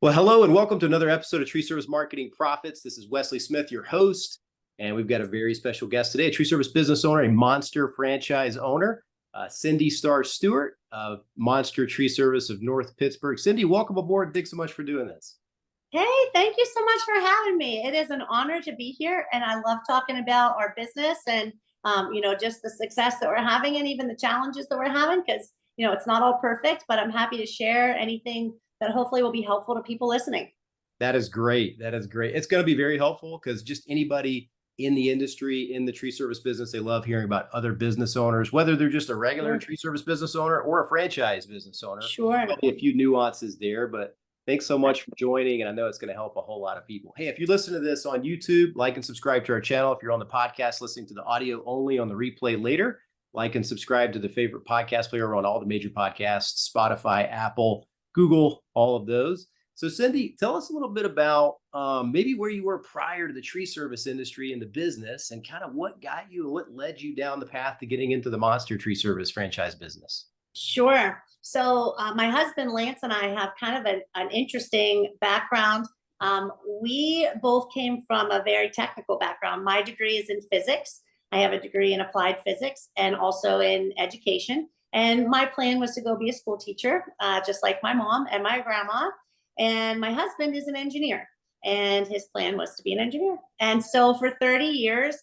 Well, hello and welcome to another episode of Tree Service Marketing Profits. This is Wesley Smith, your host, and we've got a very special guest today, a tree service business owner, a Monster franchise owner, Cindy Starr Stewart of Monster Tree Service of North Pittsburgh. Cindy, welcome aboard. Thanks so much for doing this. Hey, thank you so much for having me. It is an honor to be here, and I love talking about our business and just the success that we're having and even the challenges that we're having because it's not all perfect, but I'm happy to share anything that hopefully will be helpful to people listening. That is great. That is great. It's going to be very helpful because just anybody in the industry, in the tree service business, they love hearing about other business owners, whether they're just a regular tree service business owner or a franchise business owner. Sure. Probably a few nuances there, but thanks so much for joining. And I know it's going to help a whole lot of people. Hey, if you listen to this on YouTube, like and subscribe to our channel. If you're on the podcast, listening to the audio only on the replay later, like and subscribe to the favorite podcast player on all the major podcasts, Spotify, Apple, Google, all of those. So Cindy, tell us a little bit about maybe where you were prior to the tree service industry and the business and kind of what got you, what led you down the path to getting into the Monster Tree Service franchise business. Sure. So my husband, Lance, and I have kind of an interesting background. We both came from a very technical background. My degree is in physics. I have a degree in applied physics and also in education. And my plan was to go be a school teacher, just like my mom and my grandma. And my husband is an engineer, and his plan was to be an engineer. And so for 30 years,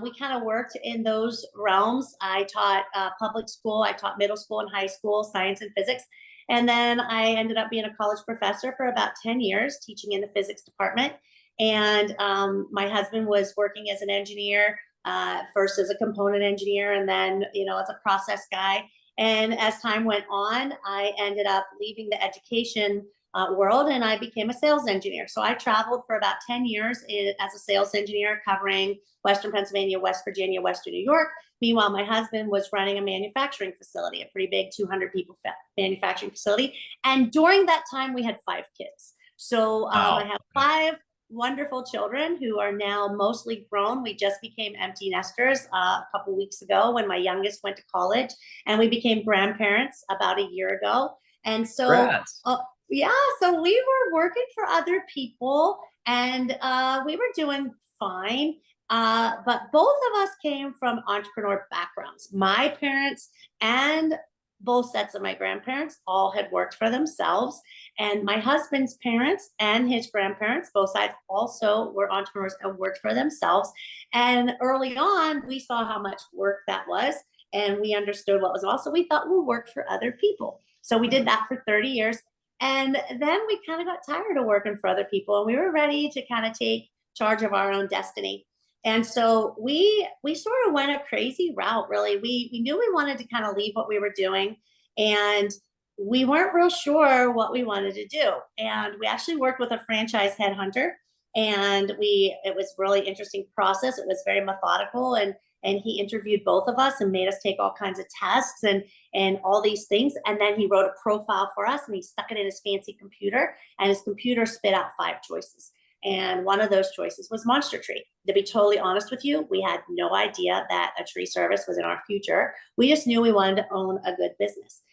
we kind of worked in those realms. I taught public school, I taught middle school and high school, science and physics. And then I ended up being a college professor for about 10 years, teaching in the physics department. And my husband was working as an engineer, first as a component engineer, and then, as a process guy. And as time went on, I ended up leaving the education world and I became a sales engineer. So I traveled for about 10 years as a sales engineer covering Western Pennsylvania, West Virginia, Western New York. Meanwhile, my husband was running a manufacturing facility, a pretty big 200 people manufacturing facility. And during that time, we had 5 kids. So I have 5 wonderful children who are now mostly grown. We just became empty nesters a couple weeks ago when my youngest went to college, and we became grandparents about a year ago. And so, so we were working for other people, and we were doing fine. But both of us came from entrepreneur backgrounds. My parents and both sets of my grandparents all had worked for themselves. And my husband's parents and his grandparents, both sides, also were entrepreneurs and worked for themselves. And early on, we saw how much work that was, and we understood what was also. We thought we'll work for other people. So we did that for 30 years. And then we kind of got tired of working for other people, and we were ready to kind of take charge of our own destiny. And so we sort of went a crazy route, really. We knew we wanted to kind of leave what we were doing, and we weren't real sure what we wanted to do. And we actually worked with a franchise headhunter, and it was really interesting process. It was very methodical, and he interviewed both of us and made us take all kinds of tests and all these things. And then he wrote a profile for us, and he stuck it in his fancy computer, and his computer spit out 5 choices. And one of those choices was Monster Tree. To be totally honest with you, we had no idea that a tree service was in our future. We just knew we wanted to own a good business.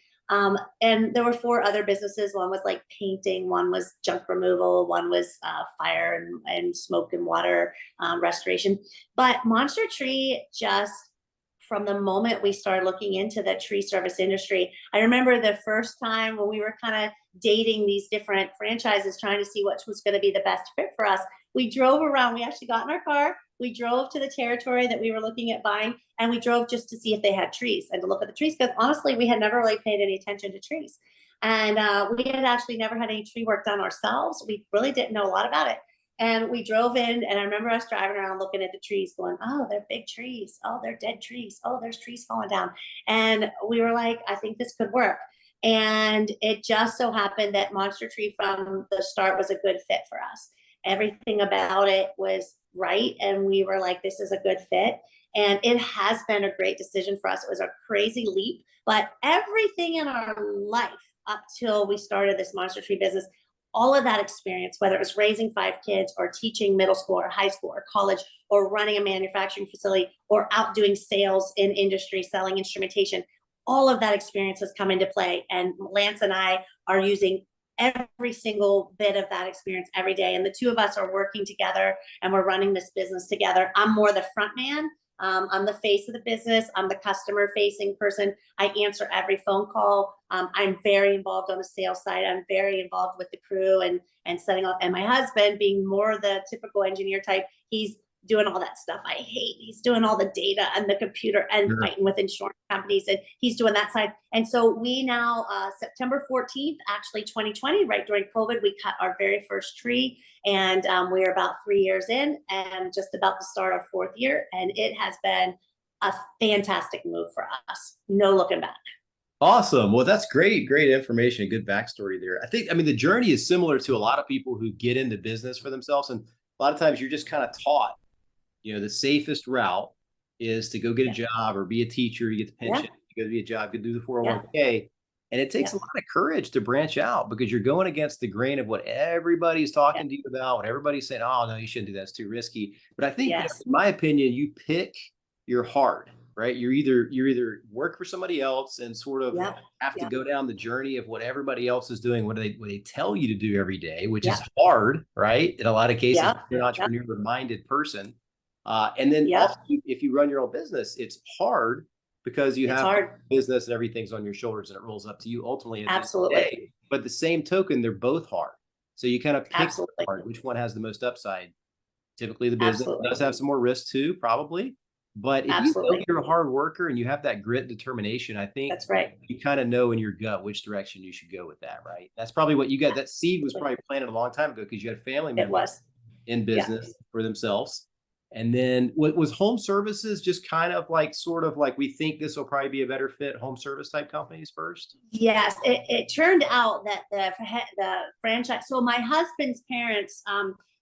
And there were 4 other businesses. One was like painting, one was junk removal, one was fire and smoke and water restoration. But Monster Tree, just from the moment we started looking into the tree service industry, I remember the first time when we were kind of dating these different franchises, trying to see which was going to be the best fit for us. We drove around. We actually got in our car. We drove to the territory that we were looking at buying, and we drove just to see if they had trees and to look at the trees, because honestly, we had never really paid any attention to trees. And we had actually never had any tree work done ourselves. We really didn't know a lot about it. And we drove in, and I remember us driving around looking at the trees going, oh, they're big trees. Oh, they're dead trees. Oh, there's trees falling down. And we were like, I think this could work. And it just so happened that Monster Tree from the start was a good fit for us. Everything about it was right. And we were like, this is a good fit. And it has been a great decision for us. It was a crazy leap, but everything in our life up till we started this Monster Tree business, all of that experience, whether it was raising 5 kids or teaching middle school or high school or college or running a manufacturing facility or out doing sales in industry, selling instrumentation, all of that experience has come into play. And Lance and I are using every single bit of that experience every day. And the two of us are working together and we're running this business together. I'm more the front man. I'm the face of the business. I'm the customer facing person. I answer every phone call. I'm very involved on the sales side. I'm very involved with the crew and setting up. And my husband, being more the typical engineer type, he's doing all that stuff I hate. He's doing all the data and the computer and Sure. fighting with insurance companies, and he's doing that side. And so we now, September 14th, actually 2020, right during COVID, we cut our very first tree, and we're about 3 years in and just about to start our 4th year. And it has been a fantastic move for us. No looking back. Awesome. Well, that's great. Great information. Good backstory there. I mean, the journey is similar to a lot of people who get into business for themselves. And a lot of times you're just kind of taught, the safest route is to go get a job or be a teacher, you get the pension, you go to be a job, you do the 401k. And it takes a lot of courage to branch out because you're going against the grain of what everybody's talking to you about, what everybody's saying, oh, no, you shouldn't do that. It's too risky. But I think, in my opinion, you pick your heart, right? You're either work for somebody else and sort of have to go down the journey of what everybody else is doing, what they tell you to do every day, which is hard, right? In a lot of cases, you're an entrepreneur-minded person. And then also, if you run your own business, it's hard because you have a business and everything's on your shoulders and it rolls up to you ultimately. Absolutely. But the same token, they're both hard. So you kind of pick hard, which one has the most upside. Typically the business does have some more risk too, probably. But if you know you're a hard worker and you have that grit and determination, I think you kind of know in your gut which direction you should go with that, right? That's probably what you got. That seed was probably planted a long time ago because you had family members in business for themselves. And then what was home services just kind of like, sort of like, we think this will probably be a better fit, home service type companies first? Yes, it turned out that the franchise, so my husband's parents,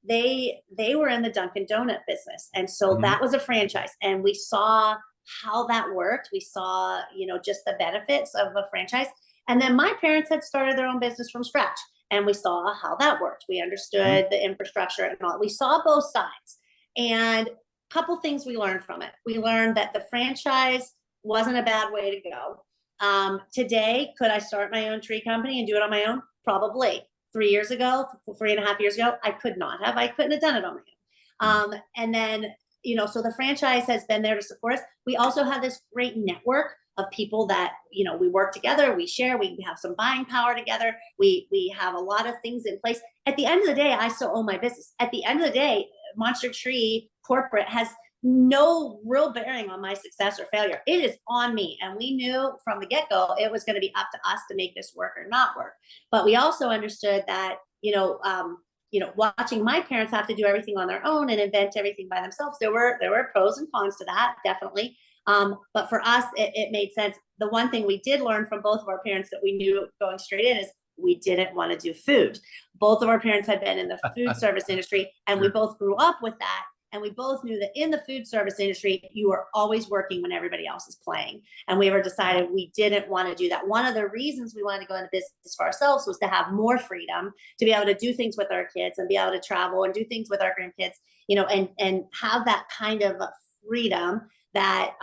they were in the Dunkin' Donut business. And so that was a franchise. And we saw how that worked. We saw, just the benefits of a franchise. And then my parents had started their own business from scratch. And we saw how that worked. We understood the infrastructure and all. We saw both sides. And a couple things we learned from it. We learned that the franchise wasn't a bad way to go. Today, could I start my own tree company and do it on my own? Probably. 3 years ago, 3.5 years ago, I could not have. I couldn't have done it on my own. And then, so the franchise has been there to support us. We also have this great network of people that, we work together, we share, we have some buying power together. We have a lot of things in place. At the end of the day, I still own my business. At the end of the day, Monster Tree Corporate has no real bearing on my success or failure. It is on me. And we knew from the get-go, it was going to be up to us to make this work or not work. But we also understood that, watching my parents have to do everything on their own and invent everything by themselves, there were pros and cons to that, definitely. But for us, it made sense. The one thing we did learn from both of our parents that we knew going straight in is we didn't want to do food. Both of our parents had been in the food service industry, and we both grew up with that. And we both knew that in the food service industry, you are always working when everybody else is playing. And we ever decided we didn't want to do that. One of the reasons we wanted to go into business for ourselves was to have more freedom, to be able to do things with our kids and be able to travel and do things with our grandkids, and have that kind of freedom that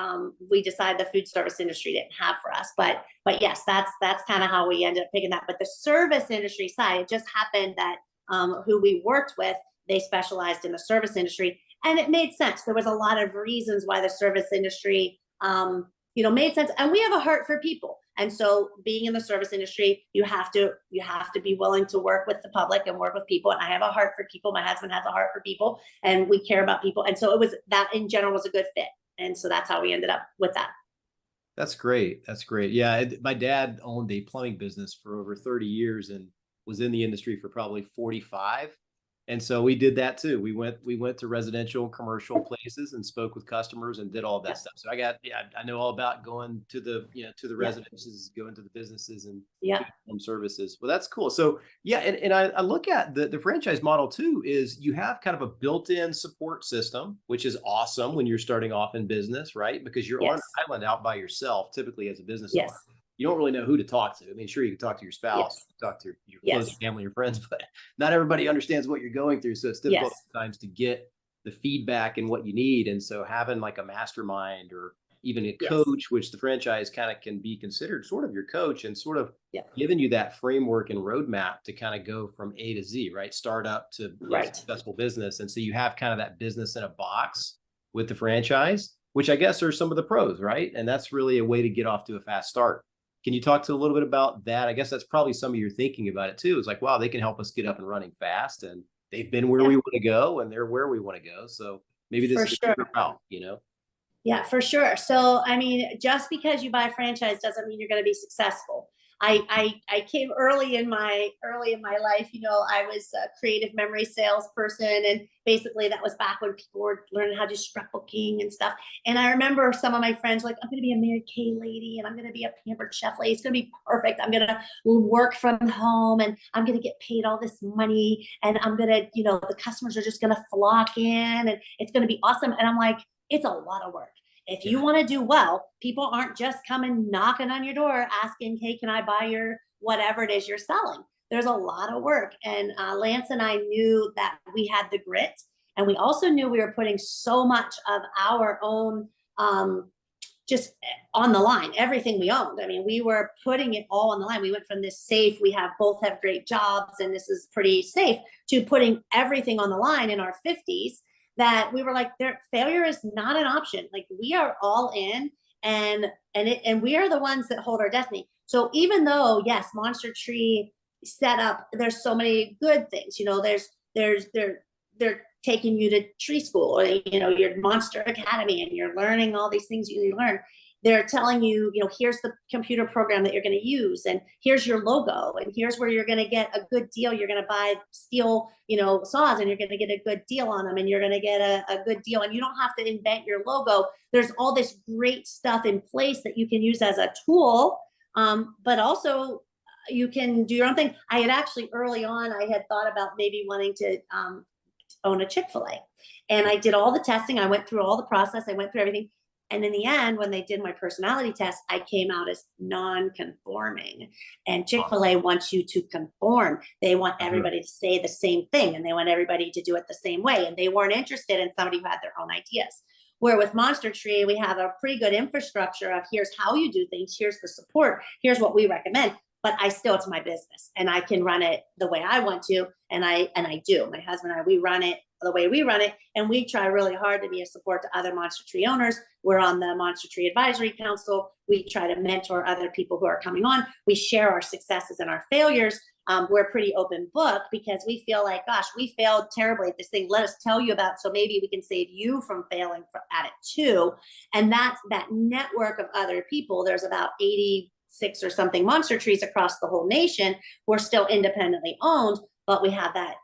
we decided the food service industry didn't have for us. But yes, that's kind of how we ended up picking that. But the service industry side, it just happened that who we worked with, they specialized in the service industry. And it made sense. There was a lot of reasons why the service industry, made sense. And we have a heart for people. And so being in the service industry, you have to be willing to work with the public and work with people. And I have a heart for people. My husband has a heart for people, and we care about people. And so it was, that in general was a good fit. And so that's how we ended up with that. That's great. That's great. Yeah. My dad owned a plumbing business for over 30 years and was in the industry for probably 45. And so we did that too. We went to residential and commercial places and spoke with customers and did all of that stuff. So I know all about going to the, to the residences, going to the businesses and home services. Well, that's cool. So and I look at the franchise model too, is you have kind of a built-in support system, which is awesome when you're starting off in business, right? Because you're on an island out by yourself, typically as a business owner. You don't really know who to talk to. I mean, sure, you can talk to your spouse, talk to your close family, your friends, but not everybody understands what you're going through. So it's difficult sometimes to get the feedback and what you need. And so having like a mastermind or even a Yes. coach, which the franchise kind of can be considered sort of your coach and sort of Yeah. giving you that framework and roadmap to kind of go from A to Z, right? Start up to Right. successful business. And so you have kind of that business in a box with the franchise, which I guess are some of the pros, right? And that's really a way to get off to a fast start. Can you talk to a little bit about that? I guess that's probably some of your thinking about it too. It's like, wow, they can help us get up and running fast, and they've been where Yeah. we want to go, and they're where we want to go. So maybe this For is a sure. quicker route, you know? Yeah, for sure. So, I mean, just because you buy a franchise doesn't mean you're going to be successful. I came early in my life. You know, I was a creative memory salesperson, and basically that was back when people were learning how to do scrapbooking and stuff. And I remember some of my friends were like, "I'm going to be a Mary Kay lady, and I'm going to be a Pampered Chef lady. It's going to be perfect. I'm going to work from home, and I'm going to get paid all this money, and I'm going to, you know, the customers are just going to flock in, and it's going to be awesome." And I'm like, it's a lot of work. If you want to do well, people aren't just coming knocking on your door asking, "Hey, can I buy your whatever it is you're selling?" There's a lot of work. And Lance and I knew that we had the grit. And we also knew we were putting so much of our own just on the line, everything we owned. I mean, we were putting it all on the line. We went from this safe, we have both have great jobs and this is pretty safe, to putting everything on the line in our 50s, that we were like, failure is not an option. Like, we are all in, and we are the ones that hold our destiny. So even though, yes, Monster Tree set up, there's so many good things, you know, they're taking you to tree school, or, you know, your Monster Academy, and you're learning all these things you learn. They're telling you, you know, here's the computer program that you're going to use, and here's your logo, and here's where you're going to get a good deal. You're going to buy steel, you know, saws, and you're going to get a good deal on them, and you're going to get a good deal, and you don't have to invent your logo. There's all this great stuff in place that you can use as a tool, but also you can do your own thing. I had actually early on, I had thought about maybe wanting to own a Chick-fil-A, and I did all the testing. I went through all the process. I went through everything. And in the end, when they did my personality test, I came out as non-conforming. And Chick-fil-A wants you to conform. They want everybody to say the same thing, and they want everybody to do it the same way. And they weren't interested in somebody who had their own ideas. Where with Monster Tree, we have a pretty good infrastructure of, here's how you do things, here's the support, here's what we recommend. But it's my business, and I can run it the way I want to. And I do. My husband and I, we run it the way we run it. And we try really hard to be a support to other Monster Tree owners. We're on the Monster Tree Advisory Council. We try to mentor other people who are coming on. We share our successes and our failures. We're a pretty open book, because we feel like, gosh, we failed terribly at this thing. Let us tell you about, so maybe we can save you from failing at it too. And that's that network of other people. There's about 86 or something Monster Trees across the whole nation. We're still independently owned, but we have that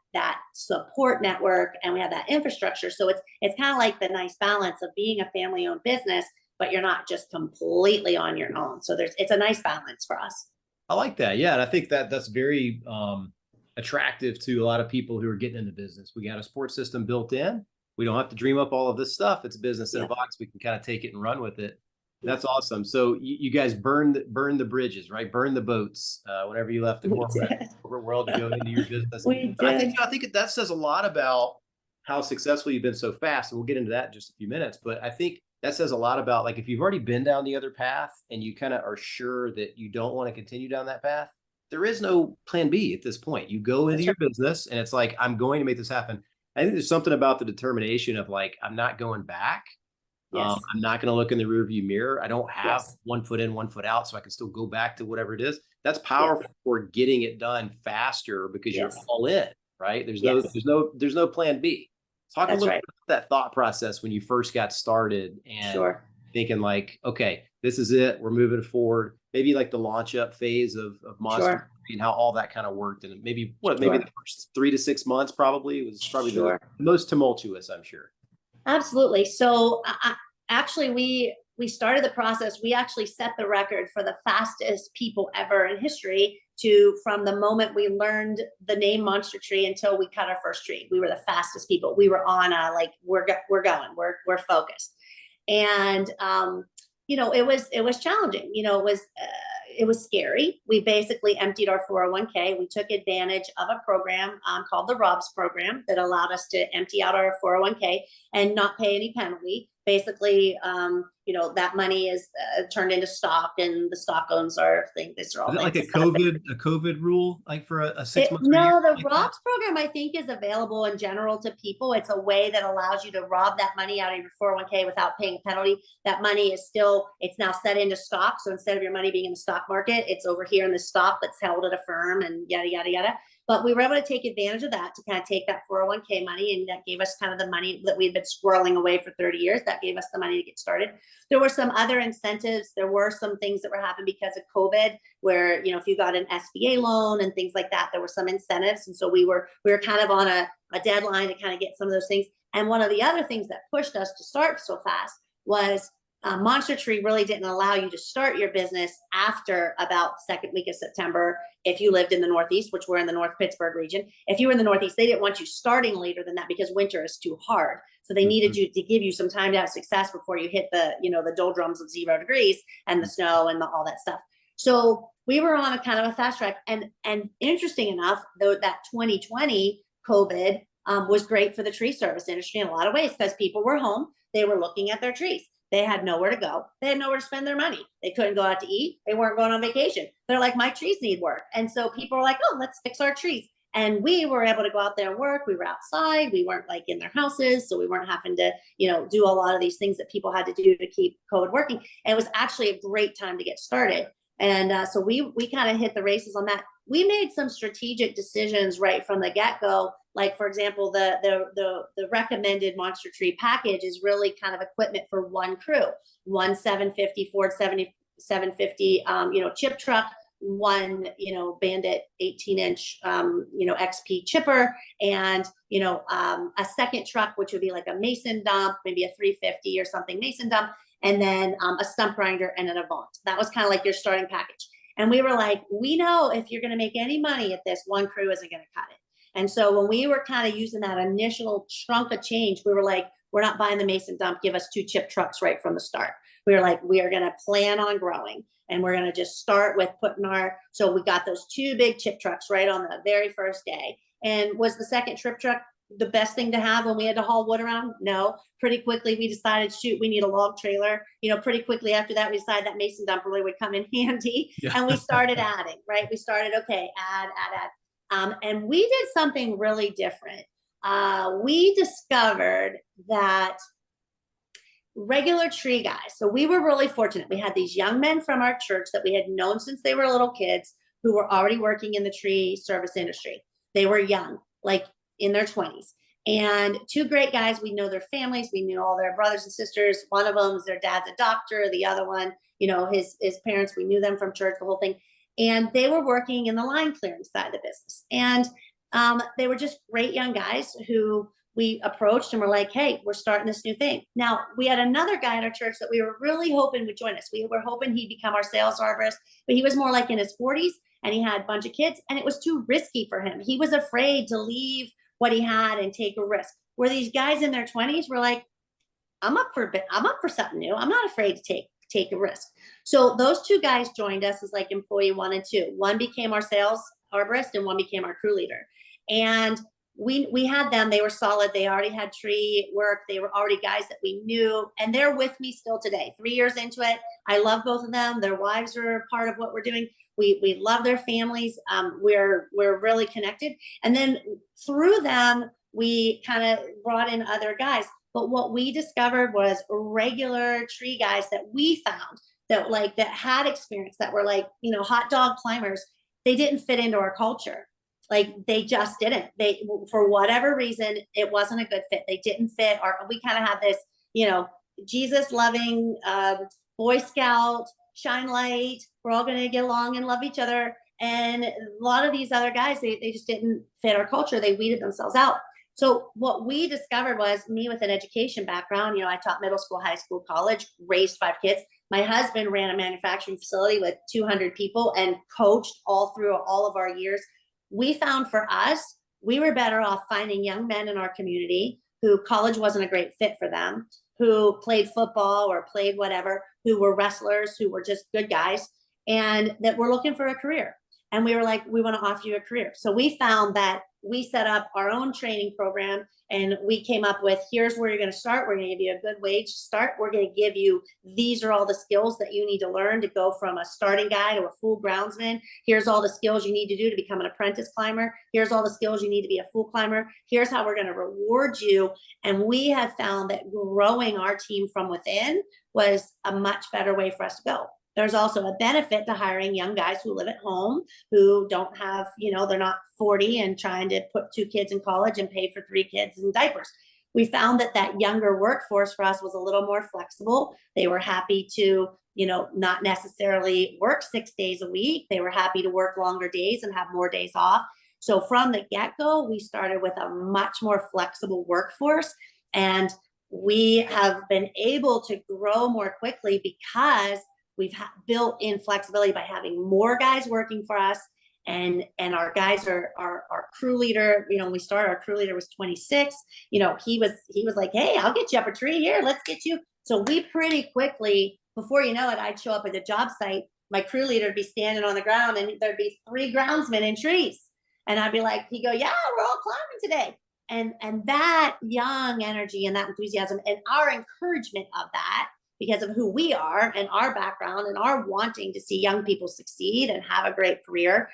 support network, and we have that infrastructure. So it's kind of like the nice balance of being a family-owned business, but you're not just completely on your own. So it's a nice balance for us. I like that. Yeah. And I think that that's very attractive to a lot of people who are getting into business. We got a support system built in. We don't have to dream up all of this stuff. It's a business in a box. We can kind of take it and run with it. That's awesome. So you guys burn the bridges, right? Burn the boats whenever you left the corporate world to go into your business. We But did. I think that says a lot about how successful you've been so fast. And we'll get into that in just a few minutes. But I think that says a lot about, like, if you've already been down the other path and you kind of are sure that you don't want to continue down that path, there is no plan B at this point. You go into your business and it's like, I'm going to make this happen. I think there's something about the determination of, like, I'm not going back. Yes. I'm not going to look in the rearview mirror. I don't have 1 foot in, 1 foot out, so I can still go back to whatever it is. That's powerful for getting it done faster, because you're all in, right? There's no plan B. Talk a little bit about that thought process when you first got started, and thinking like, okay, this is it. We're moving forward. Maybe like the launch up phase of Monster and how all that kind of worked. And maybe maybe the first 3 to 6 months probably was the most tumultuous, I'm sure. Absolutely. So actually, we started the process. We actually set the record for the fastest people ever in history, from the moment we learned the name Monster Tree until we cut our first tree. We were the fastest people. We were on we're going, we're focused. And you know, it was challenging. You know, it was scary. We basically emptied our 401k. We took advantage of a program called the ROBS program that allowed us to empty out our 401k and not pay any penalty. basically, that money is turned into stock, and the stock owns our thing. These are all Is it like things. a COVID rule, like for a 6 months or a year? No, the Like ROBS program, I think, is available in general to people. It's a way that allows you to rob that money out of your 401k without paying a penalty. That money is still, it's now set into stock. So instead of your money being in the stock market, it's over here in the stock that's held at a firm and yada, yada, yada. But we were able to take advantage of that to kind of take that 401k money, and that gave us kind of the money that we'd been squirreling away for 30 years. That gave us the money to get started. There were some other incentives. There were some things that were happening because of COVID, where, if you got an SBA loan and things like that, there were some incentives. And so we were kind of on a deadline to kind of get some of those things. And one of the other things that pushed us to start so fast was Monster Tree really didn't allow you to start your business after about the second week of September if you lived in the Northeast, which we're in the North Pittsburgh region. If you were in the Northeast, they didn't want you starting later than that because winter is too hard. So they needed you to give you some time to have success before you hit the doldrums of 0 degrees and the snow and all that stuff. So we were on a kind of a fast track. And interesting enough, though, that 2020 COVID was great for the tree service industry in a lot of ways, because people were home. They were looking at their trees. They had nowhere to go. They had nowhere to spend their money. They couldn't go out to eat. They weren't going on vacation. They're like, my trees need work. And so people were like, oh, let's fix our trees. And we were able to go out there and work. We were outside. We weren't like in their houses. So we weren't having to, do a lot of these things that people had to do to keep COVID working. And it was actually a great time to get started. And so we kind of hit the races on that. We made some strategic decisions right from the get-go. Like, for example, the recommended Monster Tree package is really kind of equipment for one crew, one 750 Ford 750 chip truck, one Bandit 18-inch XP chipper, and a second truck, which would be like a mason dump, maybe a 350 or something mason dump, and then a stump grinder and an Avant. That was kind of like your starting package. And we were like, we know if you're going to make any money at this, one crew isn't going to cut it. And so when we were kind of using that initial chunk of change, we were like, we're not buying the mason dump. Give us 2 chip trucks right from the start. We were like, we are going to plan on growing, and we're going to just start with so we got those 2 big chip trucks right on the very first day. And was the second trip truck the best thing to have when we had to haul wood around? No. Pretty quickly we decided, shoot, we need a log trailer. Pretty quickly after that, we decided that mason dump really would come in handy. Yeah. And we started adding, right? We started, okay, add. And we did something really different. We discovered that regular tree guys. So we were really fortunate. We had these young men from our church that we had known since they were little kids, who were already working in the tree service industry. They were young, like in their 20s. And 2 great guys. We know their families. We knew all their brothers and sisters. One of them, their dad's a doctor. The other one, his parents, we knew them from church, the whole thing. And they were working in the line clearing side of the business. And they were just great young guys who we approached and were like, hey, we're starting this new thing. Now, we had another guy in our church that we were really hoping would join us. We were hoping he'd become our sales arborist, but he was more like in his 40s, and he had a bunch of kids, and it was too risky for him. He was afraid to leave what he had and take a risk. Where these guys in their 20s were like, I'm up for something new. I'm not afraid to take a risk. So those 2 guys joined us as like employee 1 and 2. One became our sales arborist and one became our crew leader. And we had them. They were solid. They already had tree work. They were already guys that we knew, and they're with me still today. 3 years into it, I love both of them. Their wives are part of what we're doing. We love their families. We're really connected. And then through them, we kind of brought in other guys. But what we discovered was regular tree guys that we found that had experience, that were like, hot dog climbers. They didn't fit into our culture. Like, they just didn't. They, for whatever reason, it wasn't a good fit. They didn't fit we kind of have this, Jesus loving, Boy Scout, shine light. We're all going to get along and love each other. And a lot of these other guys, they just didn't fit our culture. They weeded themselves out. So what we discovered was, me with an education background, I taught middle school, high school, college, raised 5 kids. My husband ran a manufacturing facility with 200 people and coached all through all of our years. We found for us, we were better off finding young men in our community who college wasn't a great fit for them, who played football or played whatever, who were wrestlers, who were just good guys, and that were looking for a career. And we were like, we want to offer you a career. So we found that we set up our own training program, and we came up with, here's where you're going to start. We're going to give you a good wage to start. We're going to give you, these are all the skills that you need to learn to go from a starting guy to a full groundsman. Here's all the skills you need to do to become an apprentice climber. Here's all the skills you need to be a full climber. Here's how we're going to reward you. And we have found that growing our team from within was a much better way for us to go. There's also a benefit to hiring young guys who live at home, who don't have, they're not 40 and trying to put 2 kids in college and pay for 3 kids in diapers. We found that younger workforce for us was a little more flexible. They were happy to, not necessarily work 6 days a week. They were happy to work longer days and have more days off. So from the get-go, we started with a much more flexible workforce, and we have been able to grow more quickly because we've built in flexibility by having more guys working for us. And our guys are our crew leader. When we started, our crew leader was 26. He was like, hey, I'll get you up a tree here. Let's get you. So we pretty quickly, before you know it, I'd show up at the job site. My crew leader would be standing on the ground, and there'd be 3 groundsmen in trees. And I'd be like, he'd go, yeah, we're all climbing today. And that young energy and that enthusiasm and our encouragement of that, because of who we are and our background and our wanting to see young people succeed and have a great career,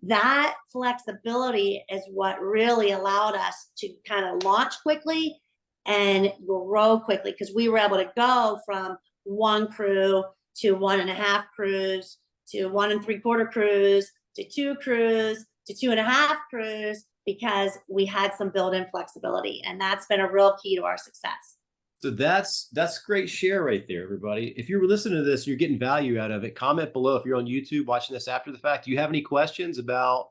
that flexibility is what really allowed us to kind of launch quickly and grow quickly, because we were able to go from 1 crew to 1.5 crews to 1 3/4 crews to 2 crews to 2.5 crews, because we had some built-in flexibility, and that's been a real key to our success. So that's great share right there, everybody. If you're listening to this, you're getting value out of it. Comment below if you're on YouTube watching this after the fact. Do you have any questions about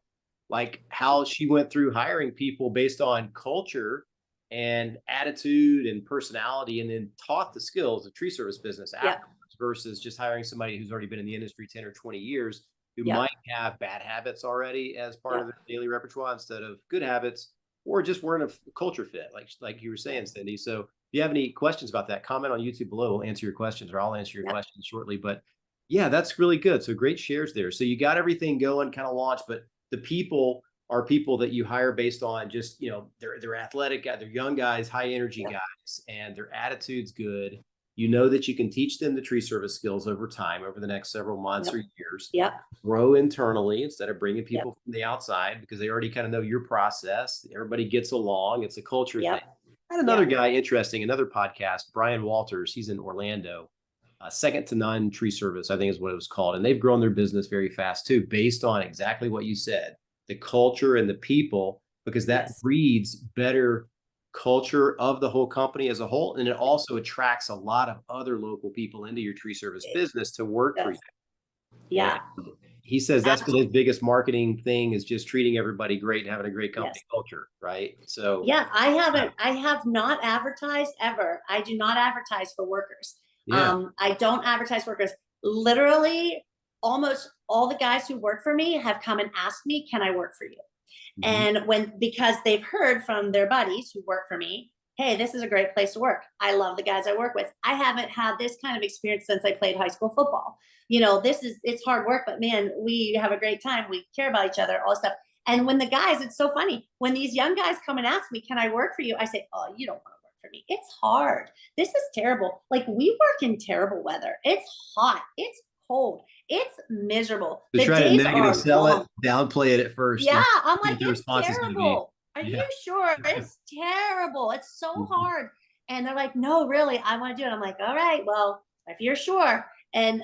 like how she went through hiring people based on culture and attitude and personality, and then taught the skills of tree service business afterwards, versus just hiring somebody who's already been in the industry 10 or 20 years who might have bad habits already as part of their daily repertoire instead of good habits, or just weren't a culture fit, like you were saying, Cindy. So if you have any questions about that, comment on YouTube below. We'll answer your questions, or I'll answer your questions shortly. But yeah, that's really good. So great shares there. So you got everything going, kind of launched, but the people are people that you hire based on just, they're athletic guys, they're young guys, high energy guys, and their attitude's good. You know that you can teach them the tree service skills over time, over the next several months or years. Grow internally instead of bringing people from the outside, because they already kind of know your process. Everybody gets along. It's a culture thing. I had another guy, another podcast, Brian Walters. He's in Orlando. Second to None Tree Service, I think is what it was called. And they've grown their business very fast too, based on exactly what you said, the culture and the people, because that breeds better culture of the whole company as a whole. And it also attracts a lot of other local people into your tree service business to work for you. And he says that's been his biggest marketing thing, is just treating everybody great and having a great company culture, right? So I have not advertised ever. I do not advertise for workers. I don't advertise workers. Literally, almost all the guys who work for me have come and asked me, can I work for you? And because they've heard from their buddies who work for me, hey, this is a great place to work. I love the guys I work with. I haven't had this kind of experience since I played high school football. It's hard work, but man, we have a great time. We care about each other, all this stuff. And when the guys, it's so funny, when these young guys come and ask me, can I work for you? I say, oh, you don't want to work for me. It's hard. This is terrible. Like, we work in terrible weather. It's hot. It's cold. It's miserable. To try to negative sell it, downplay it at first. Yeah, I'm like, it's terrible. Are you sure? It's terrible. It's so hard. And they're like, no, really, I want to do it. I'm like, all right, well, if you're sure. And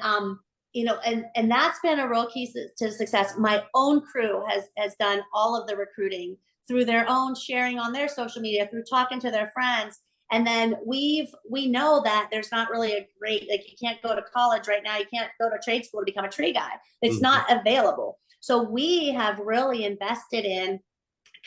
and that's been a real key to success. My own crew has done all of the recruiting through their own sharing on their social media, through talking to their friends. And then we know that there's not really a great, like, you can't go to college right now. You can't go to trade school to become a tree guy. It's not available. So we have really invested in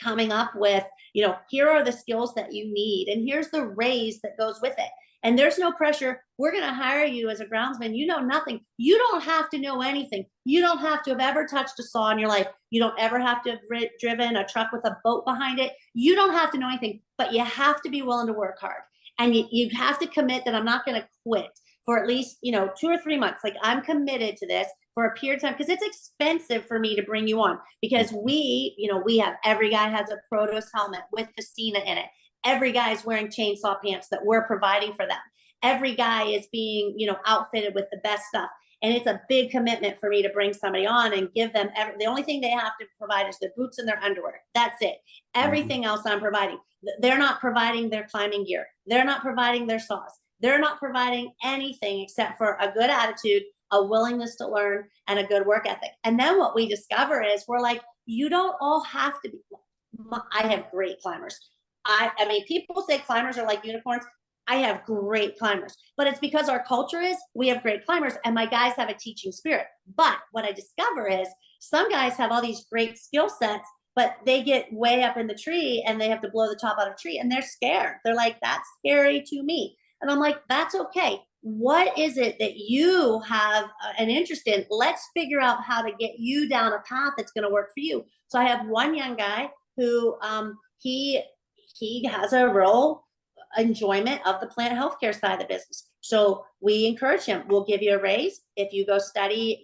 coming up with, here are the skills that you need, and here's the raise that goes with it. And there's no pressure. We're going to hire you as a groundsman. You know nothing. You don't have to know anything. You don't have to have ever touched a saw in your life. You don't ever have to have driven a truck with a boat behind it. You don't have to know anything, but you have to be willing to work hard. And you have to commit that I'm not going to quit. for at least, 2 or 3 months. Like, I'm committed to this for a period of time, because it's expensive for me to bring you on, because we have, every guy has a Protos helmet with the Cena in it. Every guy is wearing chainsaw pants that we're providing for them. Every guy is being, outfitted with the best stuff. And it's a big commitment for me to bring somebody on and give them the only thing they have to provide is their boots and their underwear. That's it. Everything else I'm providing. They're not providing their climbing gear. They're not providing their saws. They're not providing anything except for a good attitude, a willingness to learn, and a good work ethic. And then what we discover is we're like, you don't all have to be. I have great climbers. I mean, people say climbers are like unicorns. I have great climbers, but it's because our culture is we have great climbers, and my guys have a teaching spirit. But what I discover is some guys have all these great skill sets, but they get way up in the tree and they have to blow the top out of a tree, and they're scared. They're like, that's scary to me. And I'm like, that's okay. What is it that you have an interest in? Let's figure out how to get you down a path that's going to work for you. So I have one young guy who he has a real enjoyment of the plant healthcare side of the business. So we encourage him. We'll give you a raise if you go study,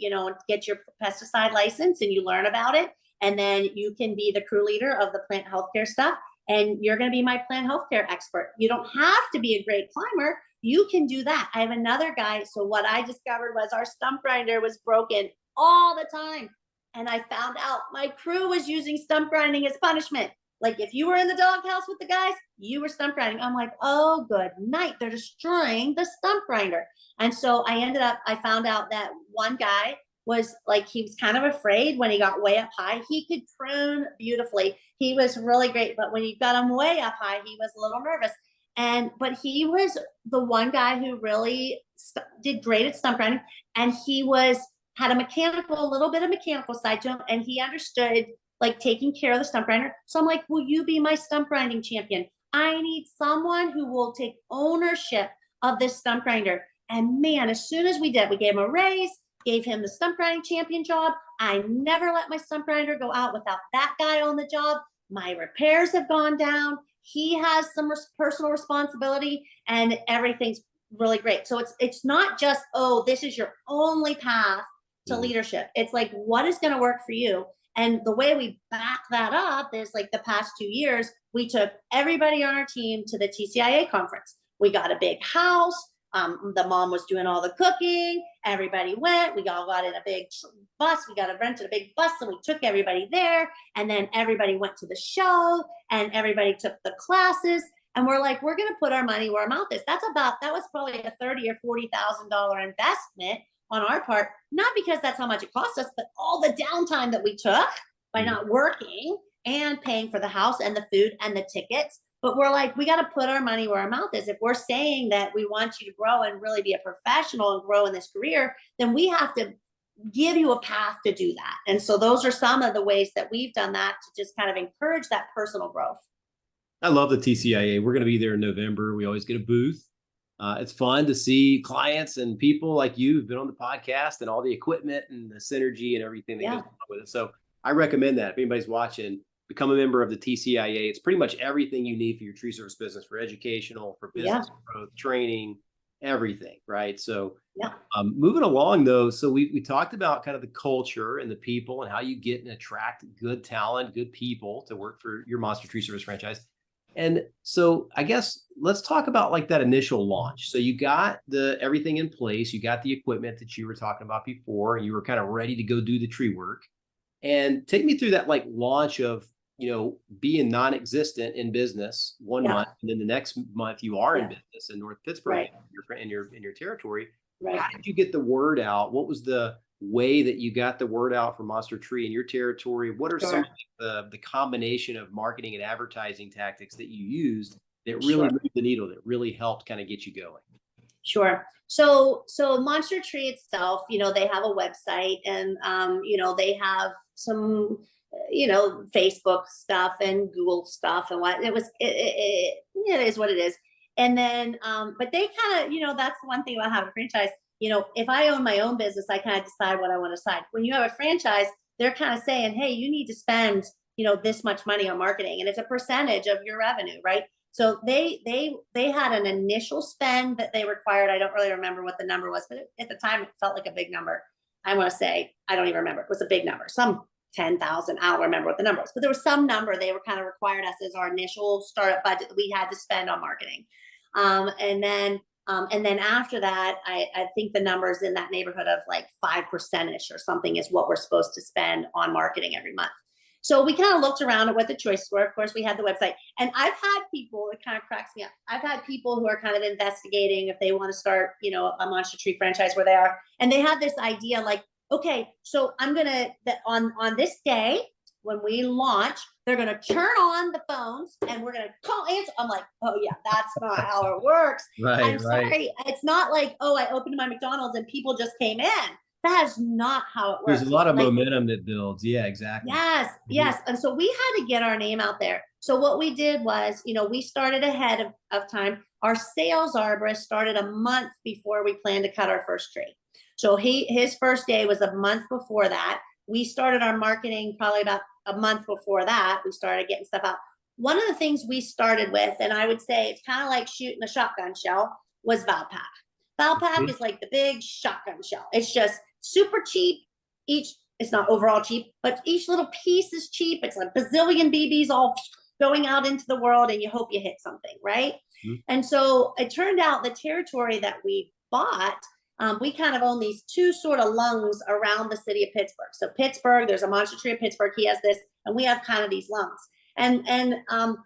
get your pesticide license and you learn about it. And then you can be the crew leader of the plant healthcare stuff. And you're going to be my plant healthcare expert. You don't have to be a great climber. You can do that. I have another guy. So what I discovered was our stump grinder was broken all the time. And I found out my crew was using stump grinding as punishment. Like, if you were in the doghouse with the guys, you were stump grinding. I'm like, oh, good night. They're destroying the stump grinder. And so I found out that one guy was like, he was kind of afraid when he got way up high. He could prune beautifully. He was really great. But when you got him way up high, he was a little nervous. But he was the one guy who really did great at stump grinding. And he had a little bit of mechanical side to him. And he understood like taking care of the stump grinder. So I'm like, will you be my stump grinding champion? I need someone who will take ownership of this stump grinder. And man, as soon as we did, we gave him a raise, gave him the stump grinding champion job. I never let my stump grinder go out without that guy on the job. My repairs have gone down. He has some personal responsibility, and everything's really great. So it's not just, oh, this is your only path to leadership. It's like, what is going to work for you? And the way we back that up is like the past 2 years, we took everybody on our team to the TCIA conference. We got a big house. The mom was doing all the cooking. Everybody went. We all got in a big bus. We got rented a big bus, and we took everybody there. And then everybody went to the show, and everybody took the classes. And we're like, we're going to put our money where our mouth is. That was probably a $30,000 or $40,000 investment on our part, not because that's how much it cost us, but all the downtime that we took by not working and paying for the house and the food and the tickets. But we're like, we got to put our money where our mouth is. If we're saying that we want you to grow and really be a professional and grow in this career, then we have to give you a path to do that. And so those are some of the ways that we've done that to just kind of encourage that personal growth. I love the TCIA. We're going to be there in November. We always get a booth. It's fun to see clients and people like you who've been on the podcast and all the equipment and the synergy and everything that goes along with it. So I recommend that if anybody's watching, become a member of the TCIA. It's pretty much everything you need for your tree service business, for educational, for business growth, training, everything. Right. So moving along though. So we talked about kind of the culture and the people and how you get and attract good talent, good people to work for your Monster Tree Service franchise. And so I guess let's talk about like that initial launch. So you got everything in place, you got the equipment that you were talking about before, and you were kind of ready to go do the tree work. And take me through that like launch of, being non-existent in business 1 month, and then the next month you are in business in North Pittsburgh in your territory. Right. How did you get the word out? What was the way that you got the word out for Monster Tree in your territory? What are some of the combination of marketing and advertising tactics that you used that really moved the needle, that really helped kind of get you going? Sure. So Monster Tree itself, they have a website, and they have some Facebook stuff and Google stuff, and what it is what it is. And then but they kind of, that's the one thing about having a franchise. If I own my own business, I kind of decide what I want to decide. When you have a franchise, they're kind of saying, hey, you need to spend, this much money on marketing, and it's a percentage of your revenue, right? So they had an initial spend that they required. I don't really remember what the number was, but at the time it felt like a big number. I want to say, I don't even remember. It was a big number, some 10,000. I don't remember what the number was, but there was some number they were kind of required us as our initial startup budget that we had to spend on marketing. And then after that, I think the numbers in that neighborhood of like 5% or something is what we're supposed to spend on marketing every month. So we kind of looked around at what the choices were. Of course, we had the website, and I've had people, it kind of cracks me up. I've had people who are kind of investigating if they want to start, a Monster Tree franchise where they are. And they have this idea like, okay, so I'm going to, on this day, when we launch, they're going to turn on the phones and we're going to call answer. I'm like, oh yeah, that's not how it works. I'm sorry. It's not like, oh, I opened my McDonald's and people just came in. That's not how it works. There's a lot of momentum that builds. Yeah, exactly. Yes. And so we had to get our name out there. So what we did was, we started ahead of time. Our sales arborist started a month before we planned to cut our first tree. So his first day was a month before that. We started our marketing probably about a month before that. We started getting stuff out. One of the things we started with, and I would say it's kind of like shooting a shotgun shell, was Valpak. Valpak is like the big shotgun shell. It's just super cheap. It's not overall cheap, but each little piece is cheap. It's like bazillion BBs all going out into the world, and you hope you hit something, right? And so it turned out the territory that we bought, we kind of own these two sort of lungs around the city of Pittsburgh. So Pittsburgh, there's a Monster Tree of Pittsburgh. He has this, and we have kind of these lungs. And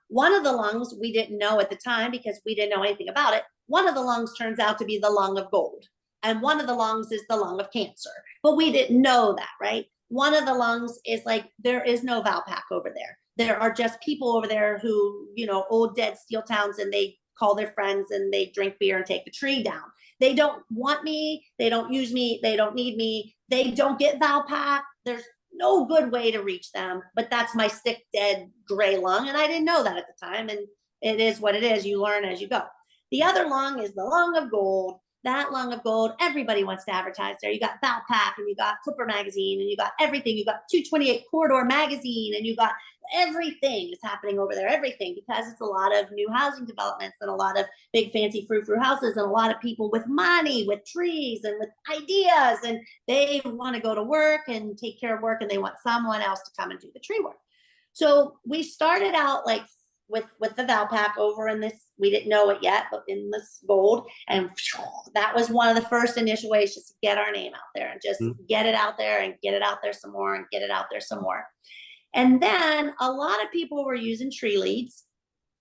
one of the lungs we didn't know at the time because we didn't know anything about it. One of the lungs turns out to be the lung of gold. And one of the lungs is the lung of cancer. But we didn't know that, right? One of the lungs is like, there is no Valpak over there. There are just people over there who, old dead steel towns, and they call their friends and they drink beer and take the tree down. They don't want me. They don't use me. They don't need me. They don't get Valpak. There's no good way to reach them. But that's my sick, dead, gray lung. And I didn't know that at the time. And it is what it is. You learn as you go. The other lung is the lung of gold. That lung of gold, everybody wants to advertise there. You got Valpak, and you got Clipper magazine, and you got everything. You got 228 Corridor magazine, and you got everything is happening over there. Everything, because it's a lot of new housing developments and a lot of big fancy frou-frou houses and a lot of people with money, with trees and with ideas, and they want to go to work and take care of work, and they want someone else to come and do the tree work. So we started out like with the Valpak over in this, we didn't know it yet, but in this gold. And that was one of the first initial ways, just to get our name out there and just get it out there and get it out there some more and get it out there some more. And then a lot of people were using tree leads,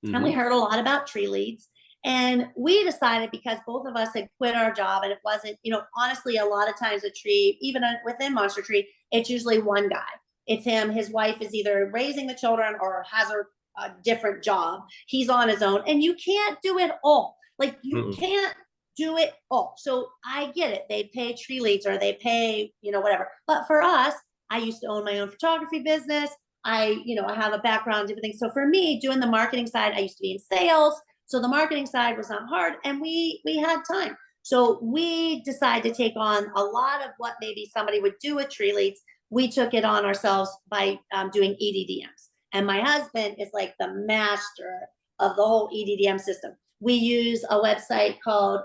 and we heard a lot about tree leads. And we decided, because both of us had quit our job, and it wasn't, honestly, a lot of times a tree, even within Monster Tree, it's usually one guy. It's him. His wife is either raising the children or has a different job. He's on his own, and you can't do it all. Like you can't do it all. So I get it. They pay tree leads or they pay, whatever. But for us, I used to own my own photography business. I have a background, different things. So for me, doing the marketing side, I used to be in sales. So the marketing side was not hard, and we had time. So we decided to take on a lot of what maybe somebody would do with tree leads. We took it on ourselves by doing EDDMs. And my husband is like the master of the whole EDDM system. We use a website called,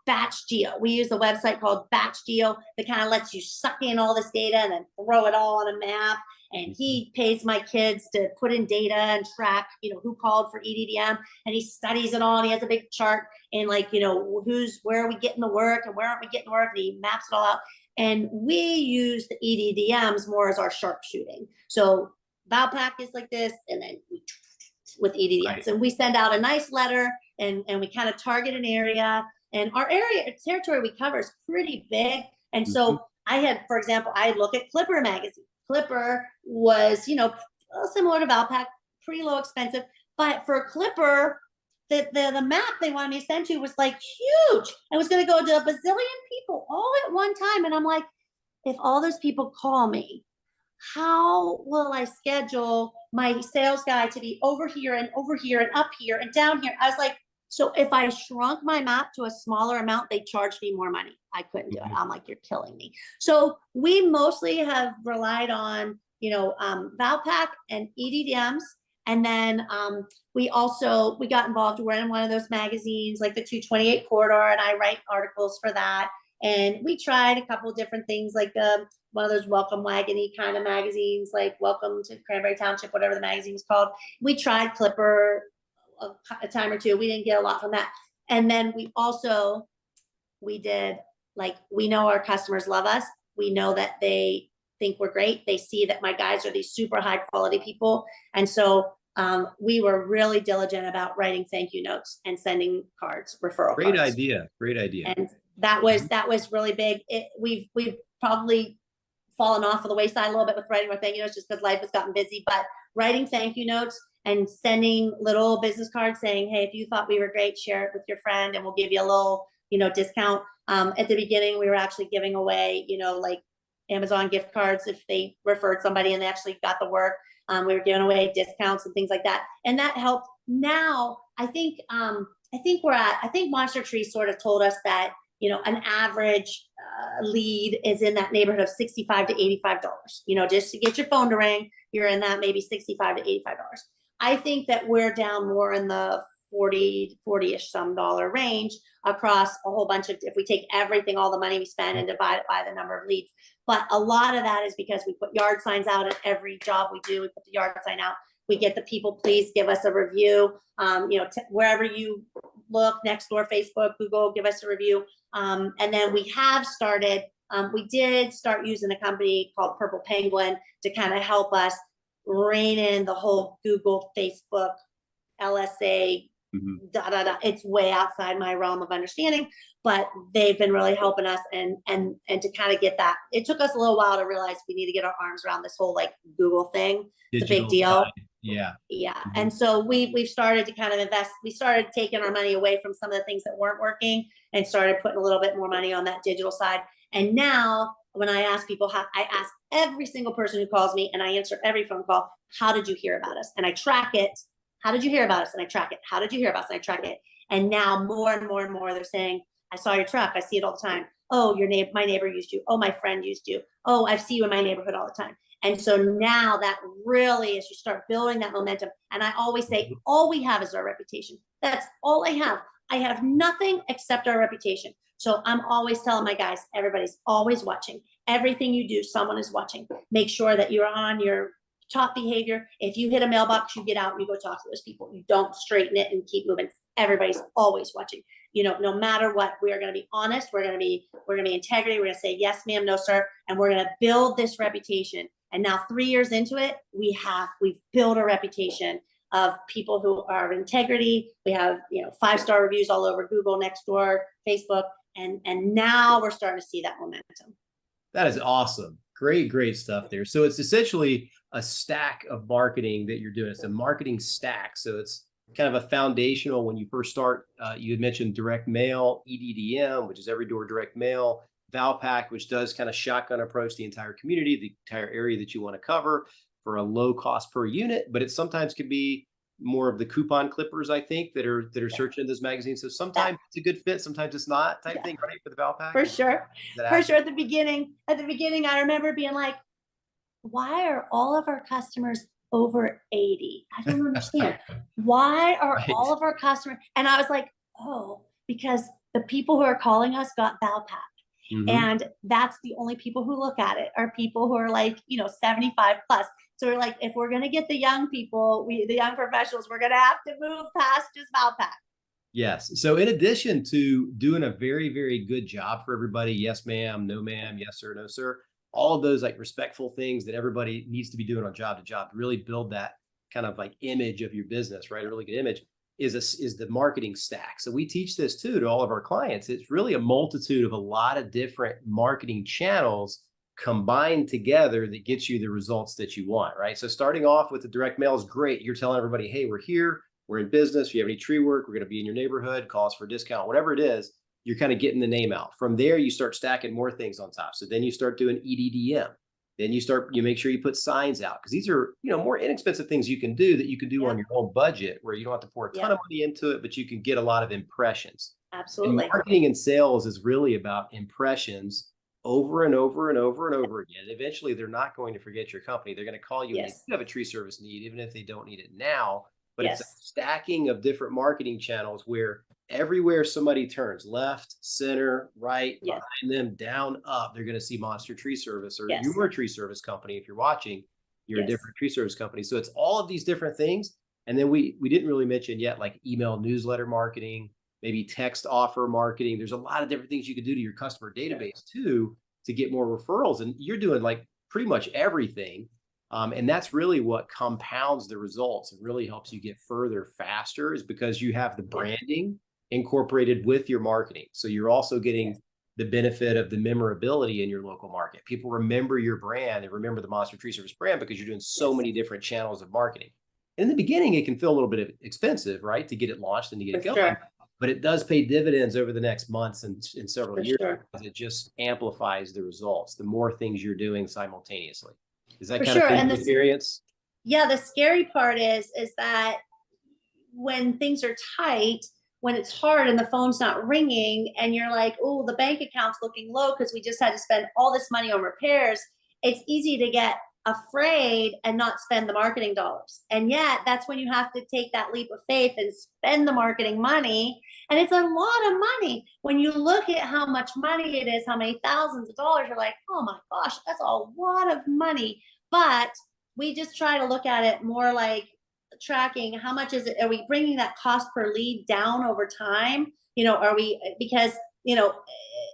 Batch Geo. We use a website called Batch Geo that kind of lets you suck in all this data and then throw it all on a map. And he pays my kids to put in data and track, who called for EDDM, and he studies it all. And he has a big chart and where are we getting the work and where aren't we getting work? And he maps it all out. And we use the EDDMs more as our sharpshooting. So Valpak is like this, and then with EDDMs. Right. And we send out a nice letter, and we kind of target an area. And our territory we cover is pretty big. And so I had, for example, I look at Clipper magazine. Clipper was, similar to Valpak, pretty low expensive. But for Clipper, the map they wanted me to send to was like huge. I was going to go to a bazillion people all at one time. And I'm like, if all those people call me, how will I schedule my sales guy to be over here and up here and down here? I was like, so if I shrunk my map to a smaller amount, they charged me more money. I couldn't do it. I'm like, you're killing me. So we mostly have relied on, Valpak and EDDMs. And then we got involved. We're in one of those magazines like the 228 Corridor, and I write articles for that. And we tried a couple of different things, like one of those welcome wagony kind of magazines, like Welcome to Cranberry Township, whatever the magazine was called. We tried Clipper a time or two. We didn't get a lot from that. And then we did, like, we know our customers love us. We know that they think we're great. They see that my guys are these super high quality people. And so we were really diligent about writing thank you notes and sending cards, referral Great cards. idea. Great idea. And that was really big. We've probably fallen off of the wayside a little bit with writing our thank you notes, just because life has gotten busy, but writing thank you notes and sending little business cards saying, hey, if you thought we were great, share it with your friend and we'll give you a little, discount. At the beginning, we were actually giving away, like Amazon gift cards if they referred somebody and they actually got the work. We were giving away discounts and things like that, and that helped. Now I think Monster Tree sort of told us that an average lead is in that neighborhood of $65 to $85. Just to get your phone to ring, you're in that maybe $65 to $85. I think that we're down more in the 40-ish some dollar range across a whole bunch of, if we take everything, all the money we spend and divide it by the number of leads. But a lot of that is because we put yard signs out at every job we do. We put the yard sign out. We get the people, please give us a review. Wherever you look, Nextdoor, Facebook, Google, give us a review. And then we did start using a company called Purple Penguin to kind of help us rein in the whole Google, Facebook, LSA, It's way outside my realm of understanding, but they've been really helping us and to kind of get that. It took us a little while to realize we need to get our arms around this whole like Google thing. It's a big deal. Side. Yeah. And so we've started to kind of invest. We started taking our money away from some of the things that weren't working and started putting a little bit more money on that digital side. And now when I ask people, I ask every single person who calls me, and I answer every phone call, how did you hear about us? And I track it. How did you hear about us? And I track it. How did you hear about us? And I track it. And now more and more and more, they're saying, I saw your truck. I see it all the time. Oh, my neighbor used you. Oh, my friend used you. Oh, I see you in my neighborhood all the time. And so now that really, as you start building that momentum, and I always say, all we have is our reputation. That's all I have. I have nothing except our reputation. So I'm always telling my guys, everybody's always watching. Everything you do, someone is watching. Make sure that you're on your top behavior. If you hit a mailbox, you get out and you go talk to those people. You don't straighten it and keep moving. Everybody's always watching. No matter what, we are going to be honest. We're going to be integrity. We're going to say, yes, ma'am, no, sir. And we're going to build this reputation. And now 3 years into it, we've built a reputation of people who are of integrity. We have, 5-star reviews all over Google, Nextdoor, Facebook. And now we're starting to see that momentum. That is awesome. Great stuff there. So it's essentially a stack of marketing that you're doing. It's a marketing stack. So it's kind of a foundational. When you first start, you had mentioned direct mail, EDDM, which is every door direct mail, Valpak, which does kind of shotgun approach the entire community, the entire area that you want to cover for a low cost per unit. But it sometimes could be more of the coupon clippers, I think, that are searching those magazines. So sometimes it's a good fit, sometimes it's not, type thing, right? For the Valpak. For sure. At the beginning, I remember being like, why are all of our customers over 80? I don't understand. Why are all of our customers? And I was like, oh, because the people who are calling us got Valpak. And that's the only people who look at it are people who are like, 75 plus. So we're like, if we're going to get the young people, the young professionals, we're going to have to move past just Valpak. Yes. So in addition to doing a very, very good job for everybody, yes, ma'am, no, ma'am, yes, sir, no, sir, all of those like respectful things that everybody needs to be doing on job to job to really build that kind of like image of your business, right? A really good image is the marketing stack. So we teach this too to all of our clients. It's really a multitude of a lot of different marketing channels combined together that gets you the results that you want, right? So starting off with the direct mail is great. You're telling everybody, hey, we're here, we're in business. If you have any tree work, we're going to be in your neighborhood, call us for a discount, whatever it is, you're kind of getting the name out. From there, you start stacking more things on top. So then you start doing EDDM. Then you make sure you put signs out, because these are, more inexpensive things you can do that you can do on your own budget, where you don't have to pour a ton of money into it, but you can get a lot of impressions. Absolutely. And marketing and sales is really about impressions over and over and over and over again. Eventually, they're not going to forget your company. They're going to call you when they Yes. do have a tree service need, even if they don't need it now. But it's a Yes. stacking of different marketing channels where everywhere somebody turns, left, center, right, Yes. behind them, down, up, they're going to see Monster Tree Service, or Yes. you're a tree service company. If you're watching, you're a Yes. different tree service company. So it's all of these different things. And then we didn't really mention yet, like email newsletter marketing, maybe text offer marketing. There's a lot of different things you can do to your customer database too to get more referrals. And you're doing like pretty much everything. And that's really what compounds the results and really helps you get further faster, is because you have the Yes. branding incorporated with your marketing. So you're also getting Yes. the benefit of the memorability in your local market. People remember your brand and remember the Monster Tree Service brand because you're doing so Yes. many different channels of marketing. In the beginning, it can feel a little bit expensive, right, to get it launched and to get it For going, sure. but it does pay dividends over the next months and in several For years, sure. because it just amplifies the results the more things you're doing simultaneously. Is that For kind of sure. been And your experience? yeah, the scary part is that when things are tight, when it's hard and the phone's not ringing and you're like, oh, the bank account's looking low because we just had to spend all this money on repairs, it's easy to get afraid and not spend the marketing dollars. And yet that's when you have to take that leap of faith and spend the marketing money. And it's a lot of money. When you look at how much money it is, how many thousands of dollars, you're like, oh my gosh, that's a lot of money. But we just try to look at it more like tracking how much is it, are we bringing that cost per lead down over time, are we, because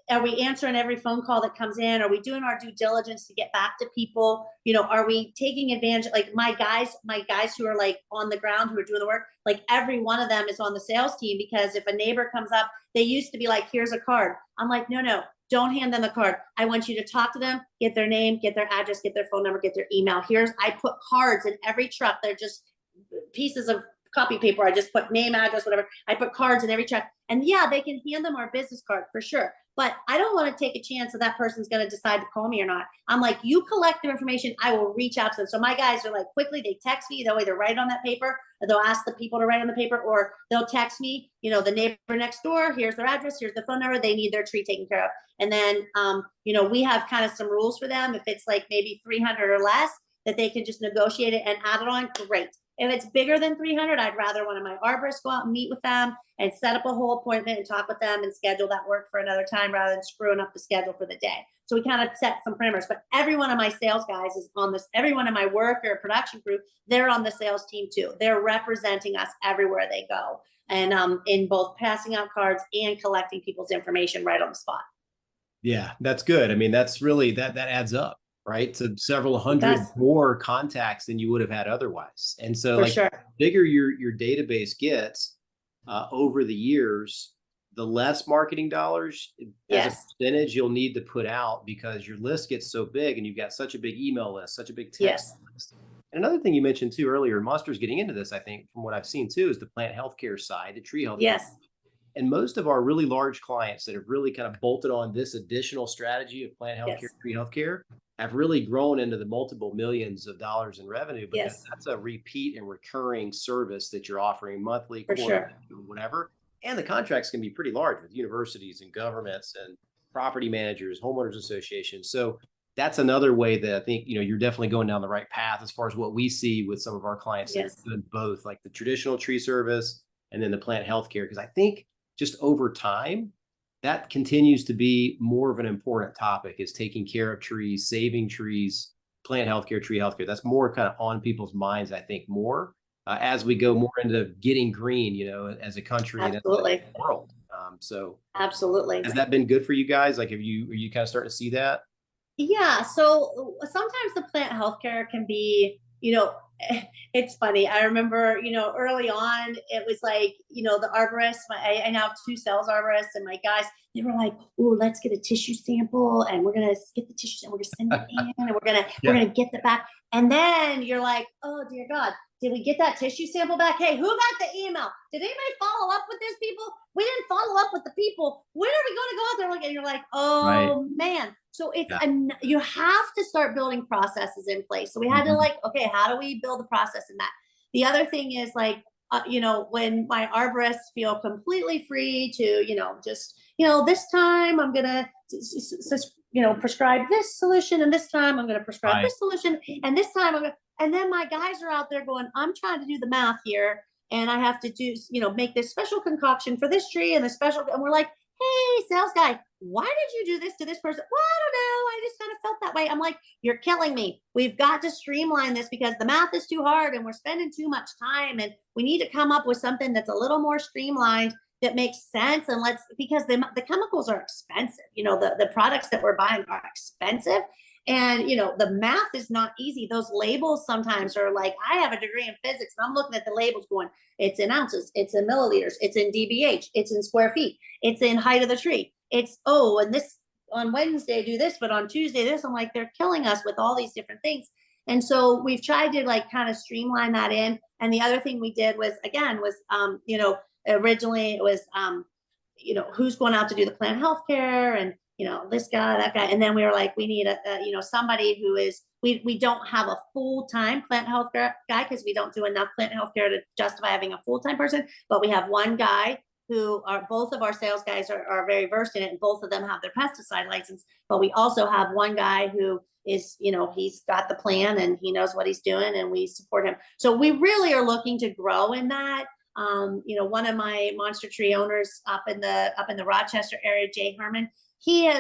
are we answering every phone call that comes in, are we doing our due diligence to get back to people, are we taking advantage, like my guys who are like on the ground who are doing the work, like every one of them is on the sales team, because if a neighbor comes up, they used to be like, here's a card. I'm like, no, don't hand them the card. I want you to talk to them, get their name, get their address, get their phone number, get their email. I put cards in every truck. They're just pieces of copy paper. I just put name, address, whatever. I put cards in every check. And yeah, they can hand them our business card for sure. But I don't want to take a chance that that person's going to decide to call me or not. I'm like, you collect their information, I will reach out to them. So my guys are like, quickly, they text me. They'll either write on that paper, or they'll ask the people to write on the paper, or they'll text me, the neighbor next door, here's their address, here's the phone number, they need their tree taken care of. And then, we have kind of some rules for them. If it's like maybe 300 or less, that they can just negotiate it and add it on, great. If it's bigger than 300, I'd rather one of my arborists go out and meet with them and set up a whole appointment and talk with them and schedule that work for another time rather than screwing up the schedule for the day. So we kind of set some parameters, but every one of my sales guys is on this, every one of my work or production group, they're on the sales team too. They're representing us everywhere they go. And in both passing out cards and collecting people's information right on the spot. Yeah, that's good. I mean, that's really that adds up, right? To several It hundred does, more contacts than you would have had otherwise. And so, for like, sure. the bigger your database gets over the years, the less marketing dollars as a Yes. percentage you'll need to put out, because your list gets so big and you've got such a big email list, such a big text Yes. list. And another thing you mentioned too earlier, Monster's getting into this, I think, from what I've seen too, is the plant healthcare side, the tree healthcare. Yes. And most of our really large clients that have really kind of bolted on this additional strategy of plant healthcare, Yes. tree healthcare, have really grown into the multiple millions of dollars in revenue, because Yes. that's a repeat and recurring service that you're offering monthly, For quarterly, sure. whatever. And the contracts can be pretty large with universities and governments and property managers, homeowners associations. So that's another way that I think, you're definitely going down the right path as far as what we see with some of our clients that are Yes. doing both, like the traditional tree service and then the plant healthcare. Because I think just over time, that continues to be more of an important topic, is taking care of trees, saving trees, plant healthcare, tree healthcare. That's more kind of on people's minds, I think, more as we go more into getting green, as a country and as Absolutely. a world. So Absolutely. has that been good for you guys? Like, are you kind of starting to see that? Yeah. So sometimes the plant healthcare can be, it's funny. I remember, early on, it was like, the arborists, I now have two sales arborists, and my guys, they were like, oh, let's get a tissue sample and we're going to get the tissue and we're going to send it in and we're Yeah. going to get the back. And then you're like, oh dear God, did we get that tissue sample back? Hey, who got the email? Did anybody follow up with these people? We didn't follow up with the people. When are we going to go out there? And you're like, Right. oh man. So Yeah. you have to start building processes in place. So we had to Mhm. okay, how do we build the process in that? The other thing is like, when my arborists feel completely free to, just, this time I'm gonna prescribe this solution, and this time I'm going to prescribe Right. this solution, and this time and then my guys are out there going, I'm trying to do the math here, and I have to do, make this special concoction for this tree and the special, and we're like, hey, sales guy, why did you do this to this person? Well, I don't know. I just kind of felt that way. I'm like, you're killing me. We've got to streamline this because the math is too hard and we're spending too much time. And we need to come up with something that's a little more streamlined that makes sense. And because the chemicals are expensive. The products that we're buying are expensive. And, the math is not easy. Those labels sometimes are like, I have a degree in physics and I'm looking at the labels going, it's in ounces, it's in milliliters, it's in dBH, it's in square feet, it's in height of the tree. It's, and this on Wednesday do this, but on Tuesday this. I'm like, they're killing us with all these different things. And so we've tried to kind of streamline that in. And the other thing we did was, originally it was, who's going out to do the plant healthcare and, this guy, that guy. And then we were like, we need somebody who is, we don't have a full-time plant health guy because we don't do enough plant healthcare to justify having a full-time person, but we have one guy who both of our sales guys are very versed in it, and both of them have their pesticide license. But we also have one guy who is, he's got the plan and he knows what he's doing, and we support him. So we really are looking to grow in that. One of my monster tree owners up in the Rochester area, Jay Herman, he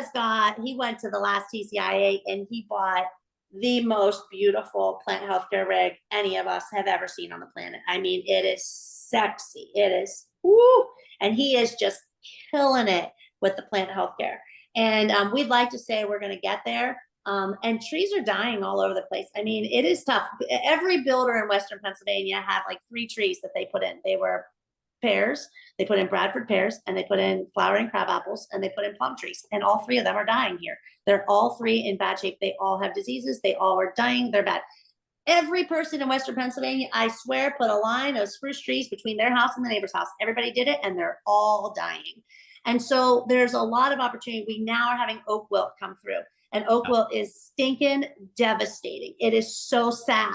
went to the last TCIA and he bought the most beautiful plant healthcare rig any of us have ever seen on the planet. I mean, it is sexy. It is, woo, and he is just killing it with the plant healthcare. And we'd like to say we're going to get there. And trees are dying all over the place. I mean, it is tough. Every builder in Western Pennsylvania had like 3 trees that they put in. They were pears, they put in Bradford pears, and they put in flowering crab apples, and they put in plum trees. And all 3 of them are dying here. They're all 3 in bad shape. They all have diseases. They all are dying. They're bad. Every person in Western Pennsylvania, I swear, put a line of spruce trees between their house and the neighbor's house. Everybody did it, and they're all dying. And so there's a lot of opportunity. We now are having oak wilt come through, and oak wilt is stinking devastating. It is so sad.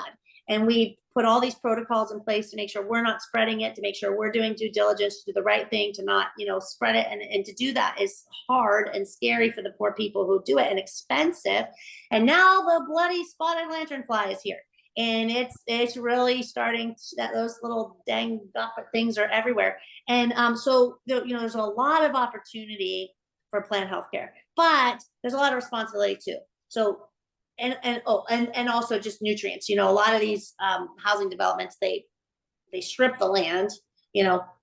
And we put all these protocols in place to make sure we're not spreading it, to make sure we're doing due diligence, to do the right thing, to not, spread it. And to do that is hard and scary for the poor people who do it, and expensive. And now the bloody spotted lanternfly is here. And it's really starting that those little dang things are everywhere. And so there's a lot of opportunity for plant healthcare, but there's a lot of responsibility too. So and also just nutrients. A lot of these housing developments, they strip the land,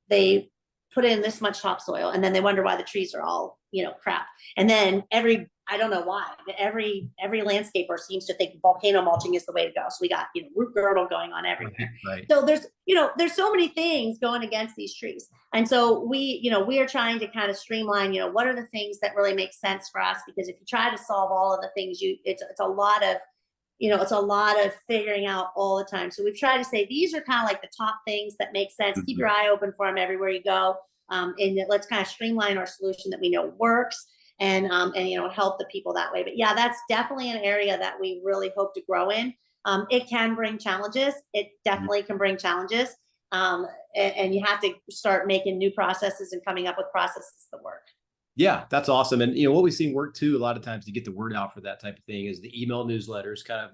they put in this much topsoil, and then they wonder why the trees are all crap. And then I don't know why, but every landscaper seems to think volcano mulching is the way to go. So we got root girdle going on everywhere. Right. So there's so many things going against these trees. And so we are trying to kind of streamline, what are the things that really make sense for us? Because if you try to solve all of the things, it's a lot of it's a lot of figuring out all the time. So we've tried to say these are kind of like the top things that make sense. Mm-hmm. Keep your eye open for them everywhere you go. And let's kind of streamline our solution that we know works, and help the people that way. But yeah, that's definitely an area that we really hope to grow in. It can bring challenges. It definitely can bring challenges. And you have to start making new processes and coming up with processes that work. Yeah, that's awesome. And what we've seen work too, a lot of times to get the word out for that type of thing, is the email newsletters, kind of,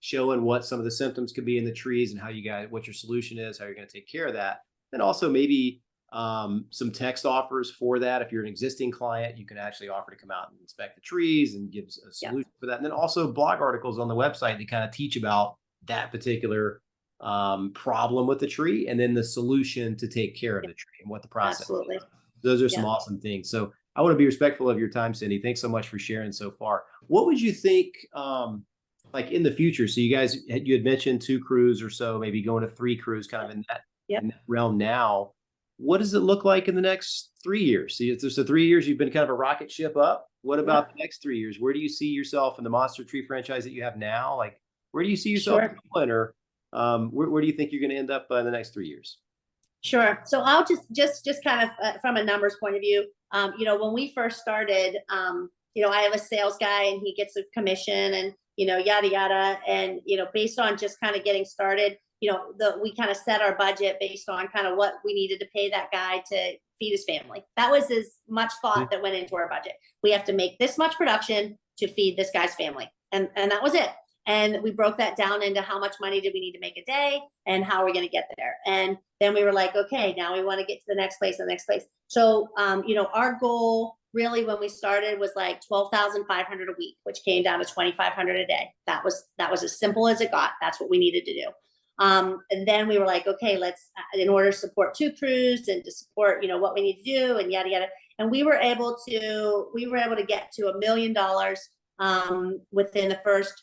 showing what some of the symptoms could be in the trees and what your solution is, how you're going to take care of that. And also maybe some text offers for that. If you're an existing client, you can actually offer to come out and inspect the trees and give a solution for that. And then also blog articles on the website that kind of teach about that particular problem with the tree, and then the solution to take care of the tree and what the process Absolutely. is. Those are some awesome things. So I want to be respectful of your time, Cindy. Thanks so much for sharing so far. What would you think, like in the future? So you had mentioned 2 crews or so, maybe going to 3 crews, kind of in that realm now. What does it look like in the next 3 years? See, so 3 years, you've been kind of a rocket ship up. What about the next 3 years? Where do you see yourself in the monster tree franchise that you have now? Like, where do you see yourself going, or where do you think you're going to end up in the next 3 years? Sure. So I'll just kind of from a numbers point of view, when we first started, I have a sales guy and he gets a commission, and yada, yada. And, based on just kind of getting started, we kind of set our budget based on kind of what we needed to pay that guy to feed his family. That was as much thought that went into our budget. We have to make this much production to feed this guy's family. And that was it. And we broke that down into how much money did we need to make a day and how are we going to get there. And then we were like, okay, now we want to get to the next place, So, our goal really when we started was like 12,500 a week, which came down to 2,500 a day. That was as simple as it got. That's what we needed to do. And then we were like, okay, let's, in order to support 2 crews and to support, what we need to do and yada, yada. And we were able to get to $1 million, within the first,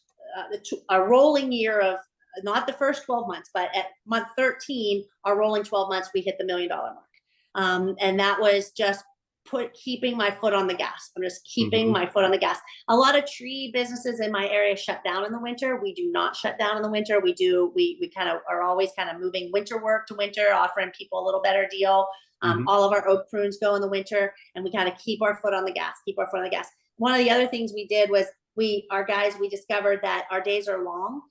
a rolling year of, not the first 12 months, but at month 13, our rolling 12 months, we hit the $1 million mark. And that was just keeping my foot on the gas. I'm just keeping my foot on the gas. A lot of tree businesses in my area shut down in the winter. We do not shut down in the winter. We kind of are always kind of moving winter work to winter, offering people a little better deal. All of our oak prunes go in the winter, and we kind of keep our foot on the gas, One of the other things we did was we discovered that our days are long.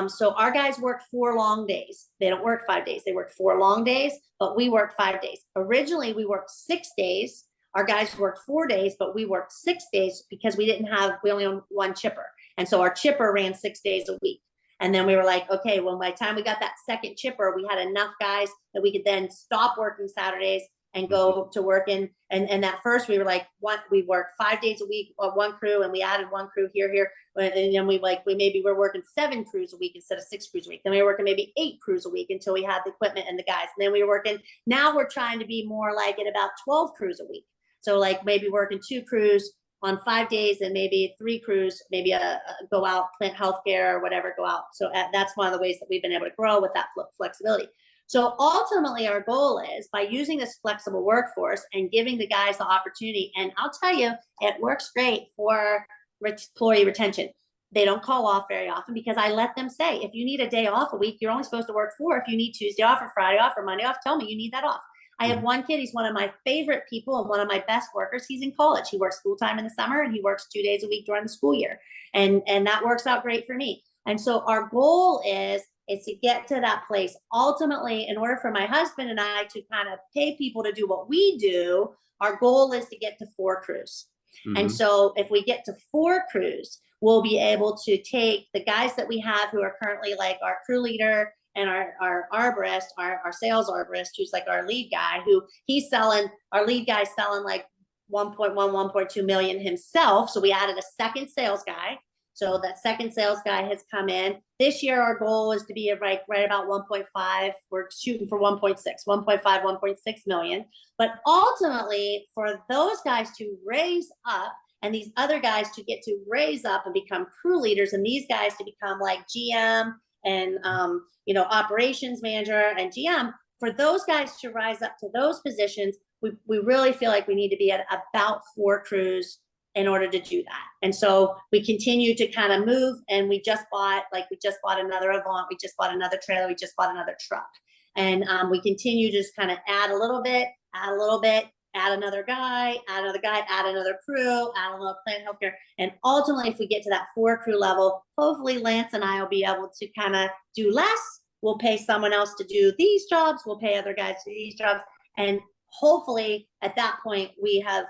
So our guys work 4 long days. They don't work 5 days. They work 4 long days, but we work 5 days. Originally, we worked 6 days. Our guys worked 4 days, but we worked 6 days because we only owned 1 chipper. And so our chipper ran 6 days a week. And then we were like, okay, well, by the time we got that second chipper, we had enough guys that we could then stop working Saturdays and go to work in. And at first we were like, we worked 5 days a week on 1 crew, and we added 1 crew here. And then we maybe we're working 7 crews a week instead of 6 crews a week. Then we were working maybe 8 crews a week until we had the equipment and the guys. And then we were working, now we're trying to be more like at about 12 crews a week. So like maybe working 2 crews on 5 days and maybe 3 crews, maybe go out, plant healthcare or whatever, go out. So that's one of the ways that we've been able to grow with that flexibility. So ultimately our goal is by using this flexible workforce and giving the guys the opportunity. And I'll tell you, it works great for employee retention. They don't call off very often because I let them say, if you need a day off a week, you're only supposed to work 4. If you need Tuesday off or Friday off or Monday off, tell me you need that off. I have 1 kid. He's one of my favorite people and one of my best workers. He's in college. He works full time in the summer and he works 2 days a week during the school year. And that works out great for me. And so our goal is to get to that place. Ultimately, in order for my husband and I to kind of pay people to do what we do, our goal is to get to 4 crews. And so if we get to 4 crews, we'll be able to take the guys that we have who are currently like our crew leader and our arborist, our sales arborist, who's like our lead guy, our lead guy's selling like 1.1, 1.2 million himself. So we added a second sales guy. So that second sales guy has come in. This year, our goal is to be right about 1.5. We're shooting for 1.6, 1.6 million. But ultimately, for those guys to raise up and these other guys to get to raise up and become crew leaders, and these guys to become like GM and operations manager and GM, for those guys to rise up to those positions, we really feel like we need to be at about 4 crews in order to do that. And so we continue to kind of move, and we just bought another Avant, we just bought another trailer, we just bought another truck. And we continue to just kind of add a little bit, add another guy, add another crew, add a little plant healthcare. And ultimately, if we get to that 4 crew level, hopefully Lance and I will be able to kind of do less. We'll pay someone else to do these jobs. We'll pay other guys to do these jobs. And hopefully at that point, we have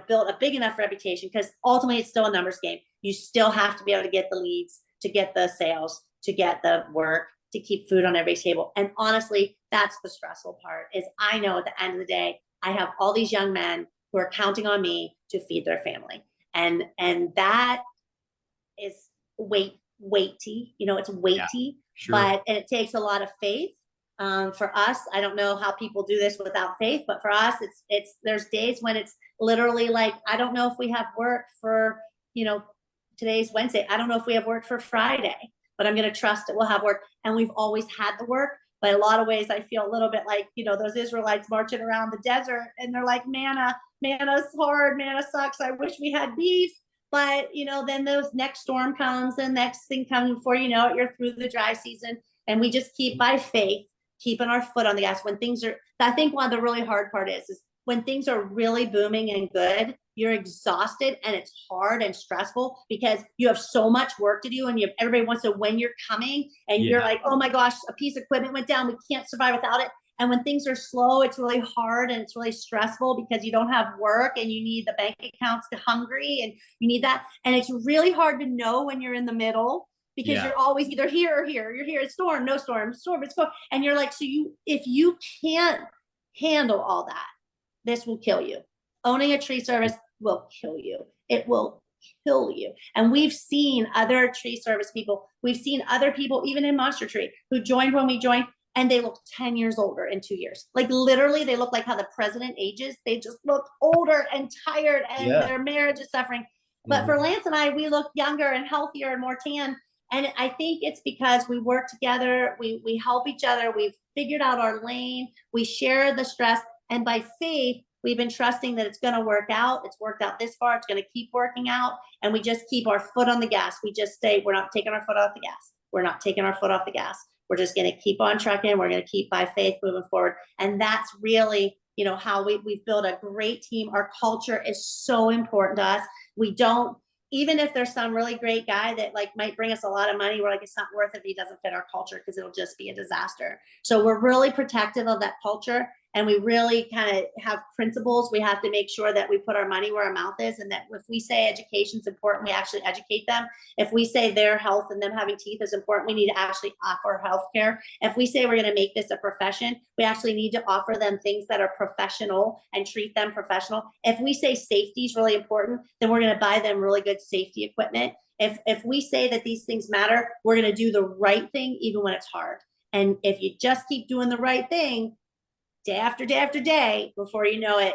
built a big enough reputation, because ultimately it's still a numbers game. You still have to be able to get the leads, to get the sales, to get the work, to keep food on everybody's table. And honestly, that's the stressful part, is I know at the end of the day, I have all these young men who are counting on me to feed their family. And that is weighty, it's weighty, yeah, sure. But it takes a lot of faith. For us, I don't know how people do this without faith, but for us, there's days when it's literally like, I don't know if we have work for, today's Wednesday. I don't know if we have work for Friday, but I'm going to trust that we'll have work. And we've always had the work. But in a lot of ways, I feel a little bit like, those Israelites marching around the desert, and they're like, manna's hard, manna sucks. I wish we had beef. But, then those next storm comes, and next thing comes, before you know it, you're through the dry season. And we just keep by faith, keeping our foot on the gas when things are, I think one of the really hard part is when things are really booming and good, you're exhausted and it's hard and stressful because you have so much work to do, and everybody wants to when you're coming, and you're like, oh my gosh, a piece of equipment went down, we can't survive without it. And when things are slow, it's really hard and it's really stressful because you don't have work and you need the bank accounts to hungry and you need that. And it's really hard to know when you're in the middle because you're always either here or here. You're here, it's storm, no storm, storm, it's cold. And you're like, so if you can't handle all that, this will kill you. Owning a tree service will kill you. It will kill you. And we've seen other tree service people, we've seen other people, even in Monster Tree, who joined when we joined, and they look 10 years older in 2 years. Like literally, they look like how the president ages. They just look older and tired, and their marriage is suffering. But for Lance and I, we look younger and healthier and more tan. And I think it's because we work together, we help each other, we've figured out our lane, we share the stress, and by faith, we've been trusting that it's going to work out. It's worked out this far. It's going to keep working out. And we just keep our foot on the gas. We just stay, we're not taking our foot off the gas. We're not taking our foot off the gas. We're just going to keep on trucking. We're going to keep by faith moving forward. And that's really, you know, how we've built a great team. Our culture is so important to us. We don't, even if there's some really great guy that like might bring us a lot of money, we're like, it's not worth it if he doesn't fit our culture because it'll just be a disaster. So we're really protective of that culture. And we really kind of have principles. We have to make sure that we put our money where our mouth is, and that if we say education is important, we actually educate them. If we say their health and them having teeth is important, we need to actually offer health care. If we say we're going to make this a profession, we actually need to offer them things that are professional and treat them professional. If we say safety is really important, then we're going to buy them really good safety equipment. If we say that these things matter, we're going to do the right thing even when it's hard. And if you just keep doing the right thing, day after day after day, before you know it,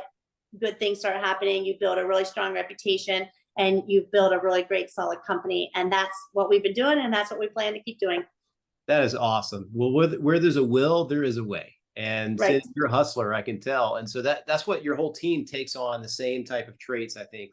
good things start happening. You build a really strong reputation, and you build a really great, solid company. And that's what we've been doing, and that's what we plan to keep doing. That is awesome. Well, where there's a will, there is a way. And since you're a hustler, I can tell. And so that's what your whole team takes on, the same type of traits, I think.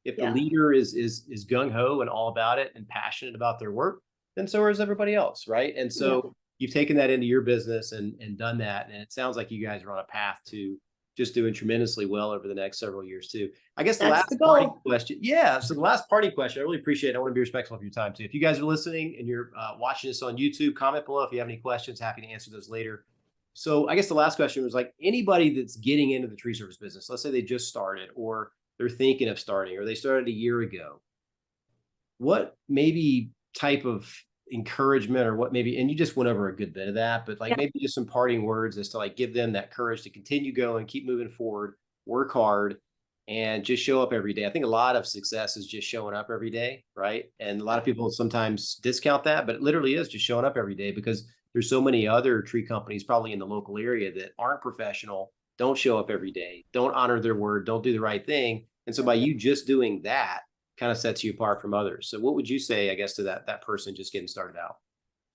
If the leader is gung-ho and all about it and passionate about their work, then so is everybody else, right? And so you've taken that into your business and done that. And it sounds like you guys are on a path to just doing tremendously well over the next several years too. I guess the last parting question. Yeah. So the last parting question, I really appreciate it. I want to be respectful of your time too. If you guys are listening and you're watching this on YouTube, comment below if you have any questions. Happy to answer those later. So I guess the last question was like, anybody that's getting into the tree service business, let's say they just started, or they're thinking of starting, or they started a year ago, what maybe type of encouragement, or what maybe, and you just went over a good bit of that, but like maybe just some parting words as to like give them that courage to continue going, keep moving forward, work hard, and just show up every day. I think a lot of success is just showing up every day, right? And a lot of people sometimes discount that, but it literally is just showing up every day, because there's so many other tree companies probably in the local area that aren't professional, don't show up every day, don't honor their word, don't do the right thing. And so by you just doing that, kind of sets you apart from others. So what would you say, I guess, to that person just getting started out?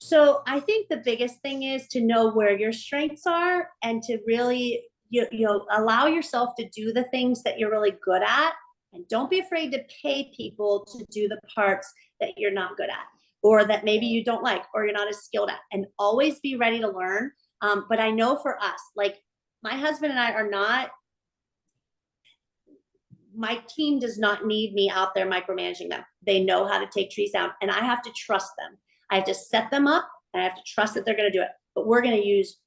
So I think the biggest thing is to know where your strengths are, and to really, you know, allow yourself to do the things that you're really good at, and don't be afraid to pay people to do the parts that you're not good at, or that maybe you don't like, or you're not as skilled at, and always be ready to learn. But I know for us, like my husband and I are not, my team does not need me out there micromanaging them. They know how to take trees down, and I have to trust them. I have to set them up, and I have to trust that they're going to do it. But we're going to use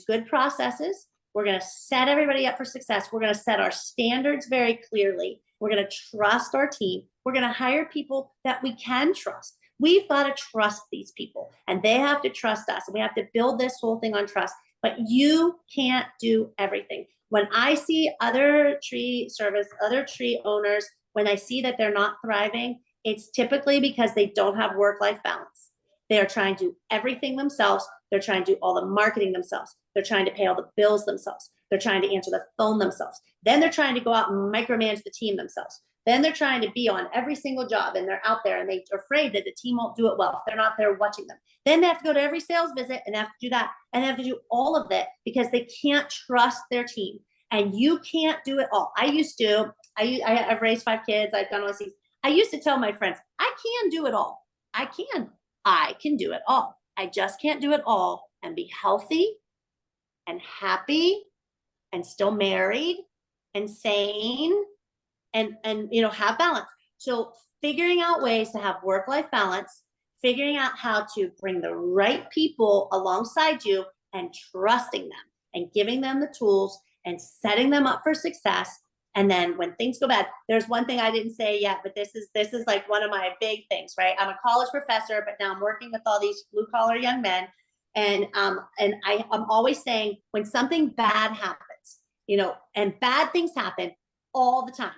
good processes. We're going to set everybody up for success. We're going to set our standards very clearly. We're going to trust our team. We're going to hire people that we can trust. We've got to trust these people, and they have to trust us. And we have to build this whole thing on trust. But you can't do everything. When I see other tree service, other tree owners, when I see that they're not thriving, it's typically because they don't have work-life balance. They are trying to do everything themselves. They're trying to do all the marketing themselves. They're trying to pay all the bills themselves. They're trying to answer the phone themselves. Then they're trying to go out and micromanage the team themselves. Then they're trying to be on every single job, and they're out there, and they're afraid that the team won't do it well if they're not there watching them. Then they have to go to every sales visit, and they have to do that, and they have to do all of it because they can't trust their team. And you can't do it all. I've raised 5 kids. I've done all these things. I used to tell my friends, I can do it all. I can do it all. I just can't do it all and be healthy and happy and still married and sane and have balance. So figuring out ways to have work-life balance, figuring out how to bring the right people alongside you and trusting them and giving them the tools and setting them up for success. And then when things go bad, there's one thing I didn't say yet, but this is like one of my big things, right? I'm a college professor, but now I'm working with all these blue collar young men. And I'm always saying, when something bad happens, and bad things happen all the time,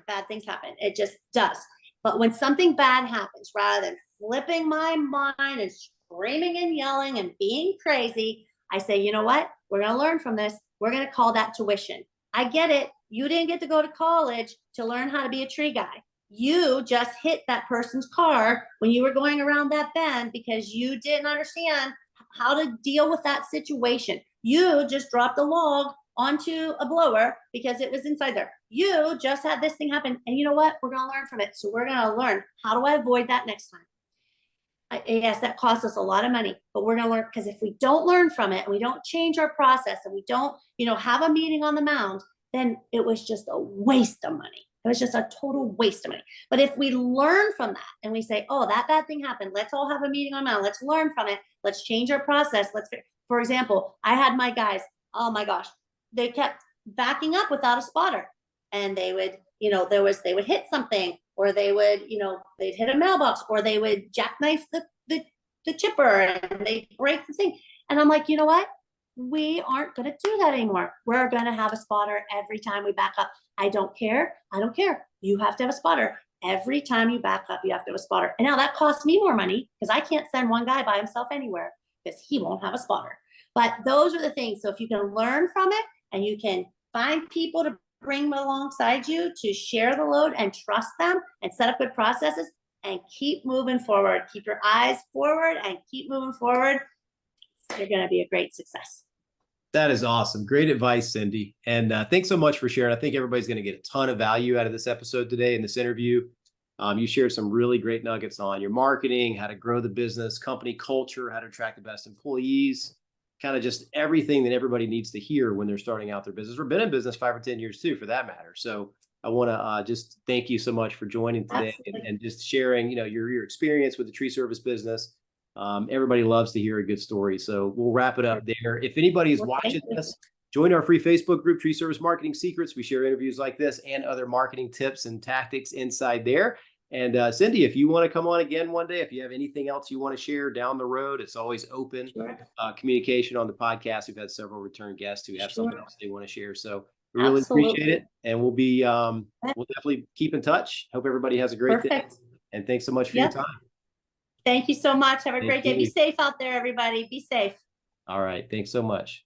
bad things happen. It just does. But when something bad happens, rather than flipping my mind and screaming and yelling and being crazy, I say, you know what? We're going to learn from this. We're going to call that tuition. I get it. You didn't get to go to college to learn how to be a tree guy. You just hit that person's car when you were going around that bend because you didn't understand how to deal with that situation. You just dropped a log onto a blower because it was inside there. You just had this thing happen. And you know what? We're going to learn from it. So we're going to learn, how do I avoid that next time? Yes, that costs us a lot of money, but we're going to learn, because if we don't learn from it and we don't change our process and we don't, have a meeting on the mound, then it was just a waste of money. It was just a total waste of money. But if we learn from that and we say, oh, that bad thing happened, let's all have a meeting on the mound. Let's learn from it. Let's change our process. For example, I had my guys, oh my gosh, they kept backing up without a spotter, and they would, they would hit something, or they would, they'd hit a mailbox, or they would jackknife the chipper and they break the thing. And I'm like, you know what? We aren't going to do that anymore. We're going to have a spotter every time we back up. I don't care. You have to have a spotter. Every time you back up, you have to have a spotter. And now that costs me more money because I can't send one guy by himself anywhere because he won't have a spotter. But those are the things. So if you can learn from it and you can find people to bring alongside you to share the load and trust them and set up good processes and keep moving forward, keep your eyes forward and keep moving forward, you're going to be a great success. That is awesome. Great advice, Cindy. And thanks so much for sharing. I think everybody's going to get a ton of value out of this episode today in this interview. You shared some really great nuggets on your marketing, how to grow the business, company culture, how to attract the best employees, kind of just everything that everybody needs to hear when they're starting out their business, or been in business 5 or 10 years too, for that matter. So I want to just thank you so much for joining today and just sharing, your experience with the tree service business. Everybody loves to hear a good story. So we'll wrap it up there. If anybody is watching this, join our free Facebook group, Tree Service Marketing Secrets. We share interviews like this and other marketing tips and tactics inside there. And Cindy, if you want to come on again one day, if you have anything else you want to share down the road, it's always open. Sure. Communication on the podcast. We've had several return guests who have something else they want to share. So we Absolutely. really appreciate it. And we'll be, we'll definitely keep in touch. Hope everybody has a great day. And thanks so much for your time. Thank you so much. Have a great day. Be safe out there, everybody. Be safe. All right. Thanks so much.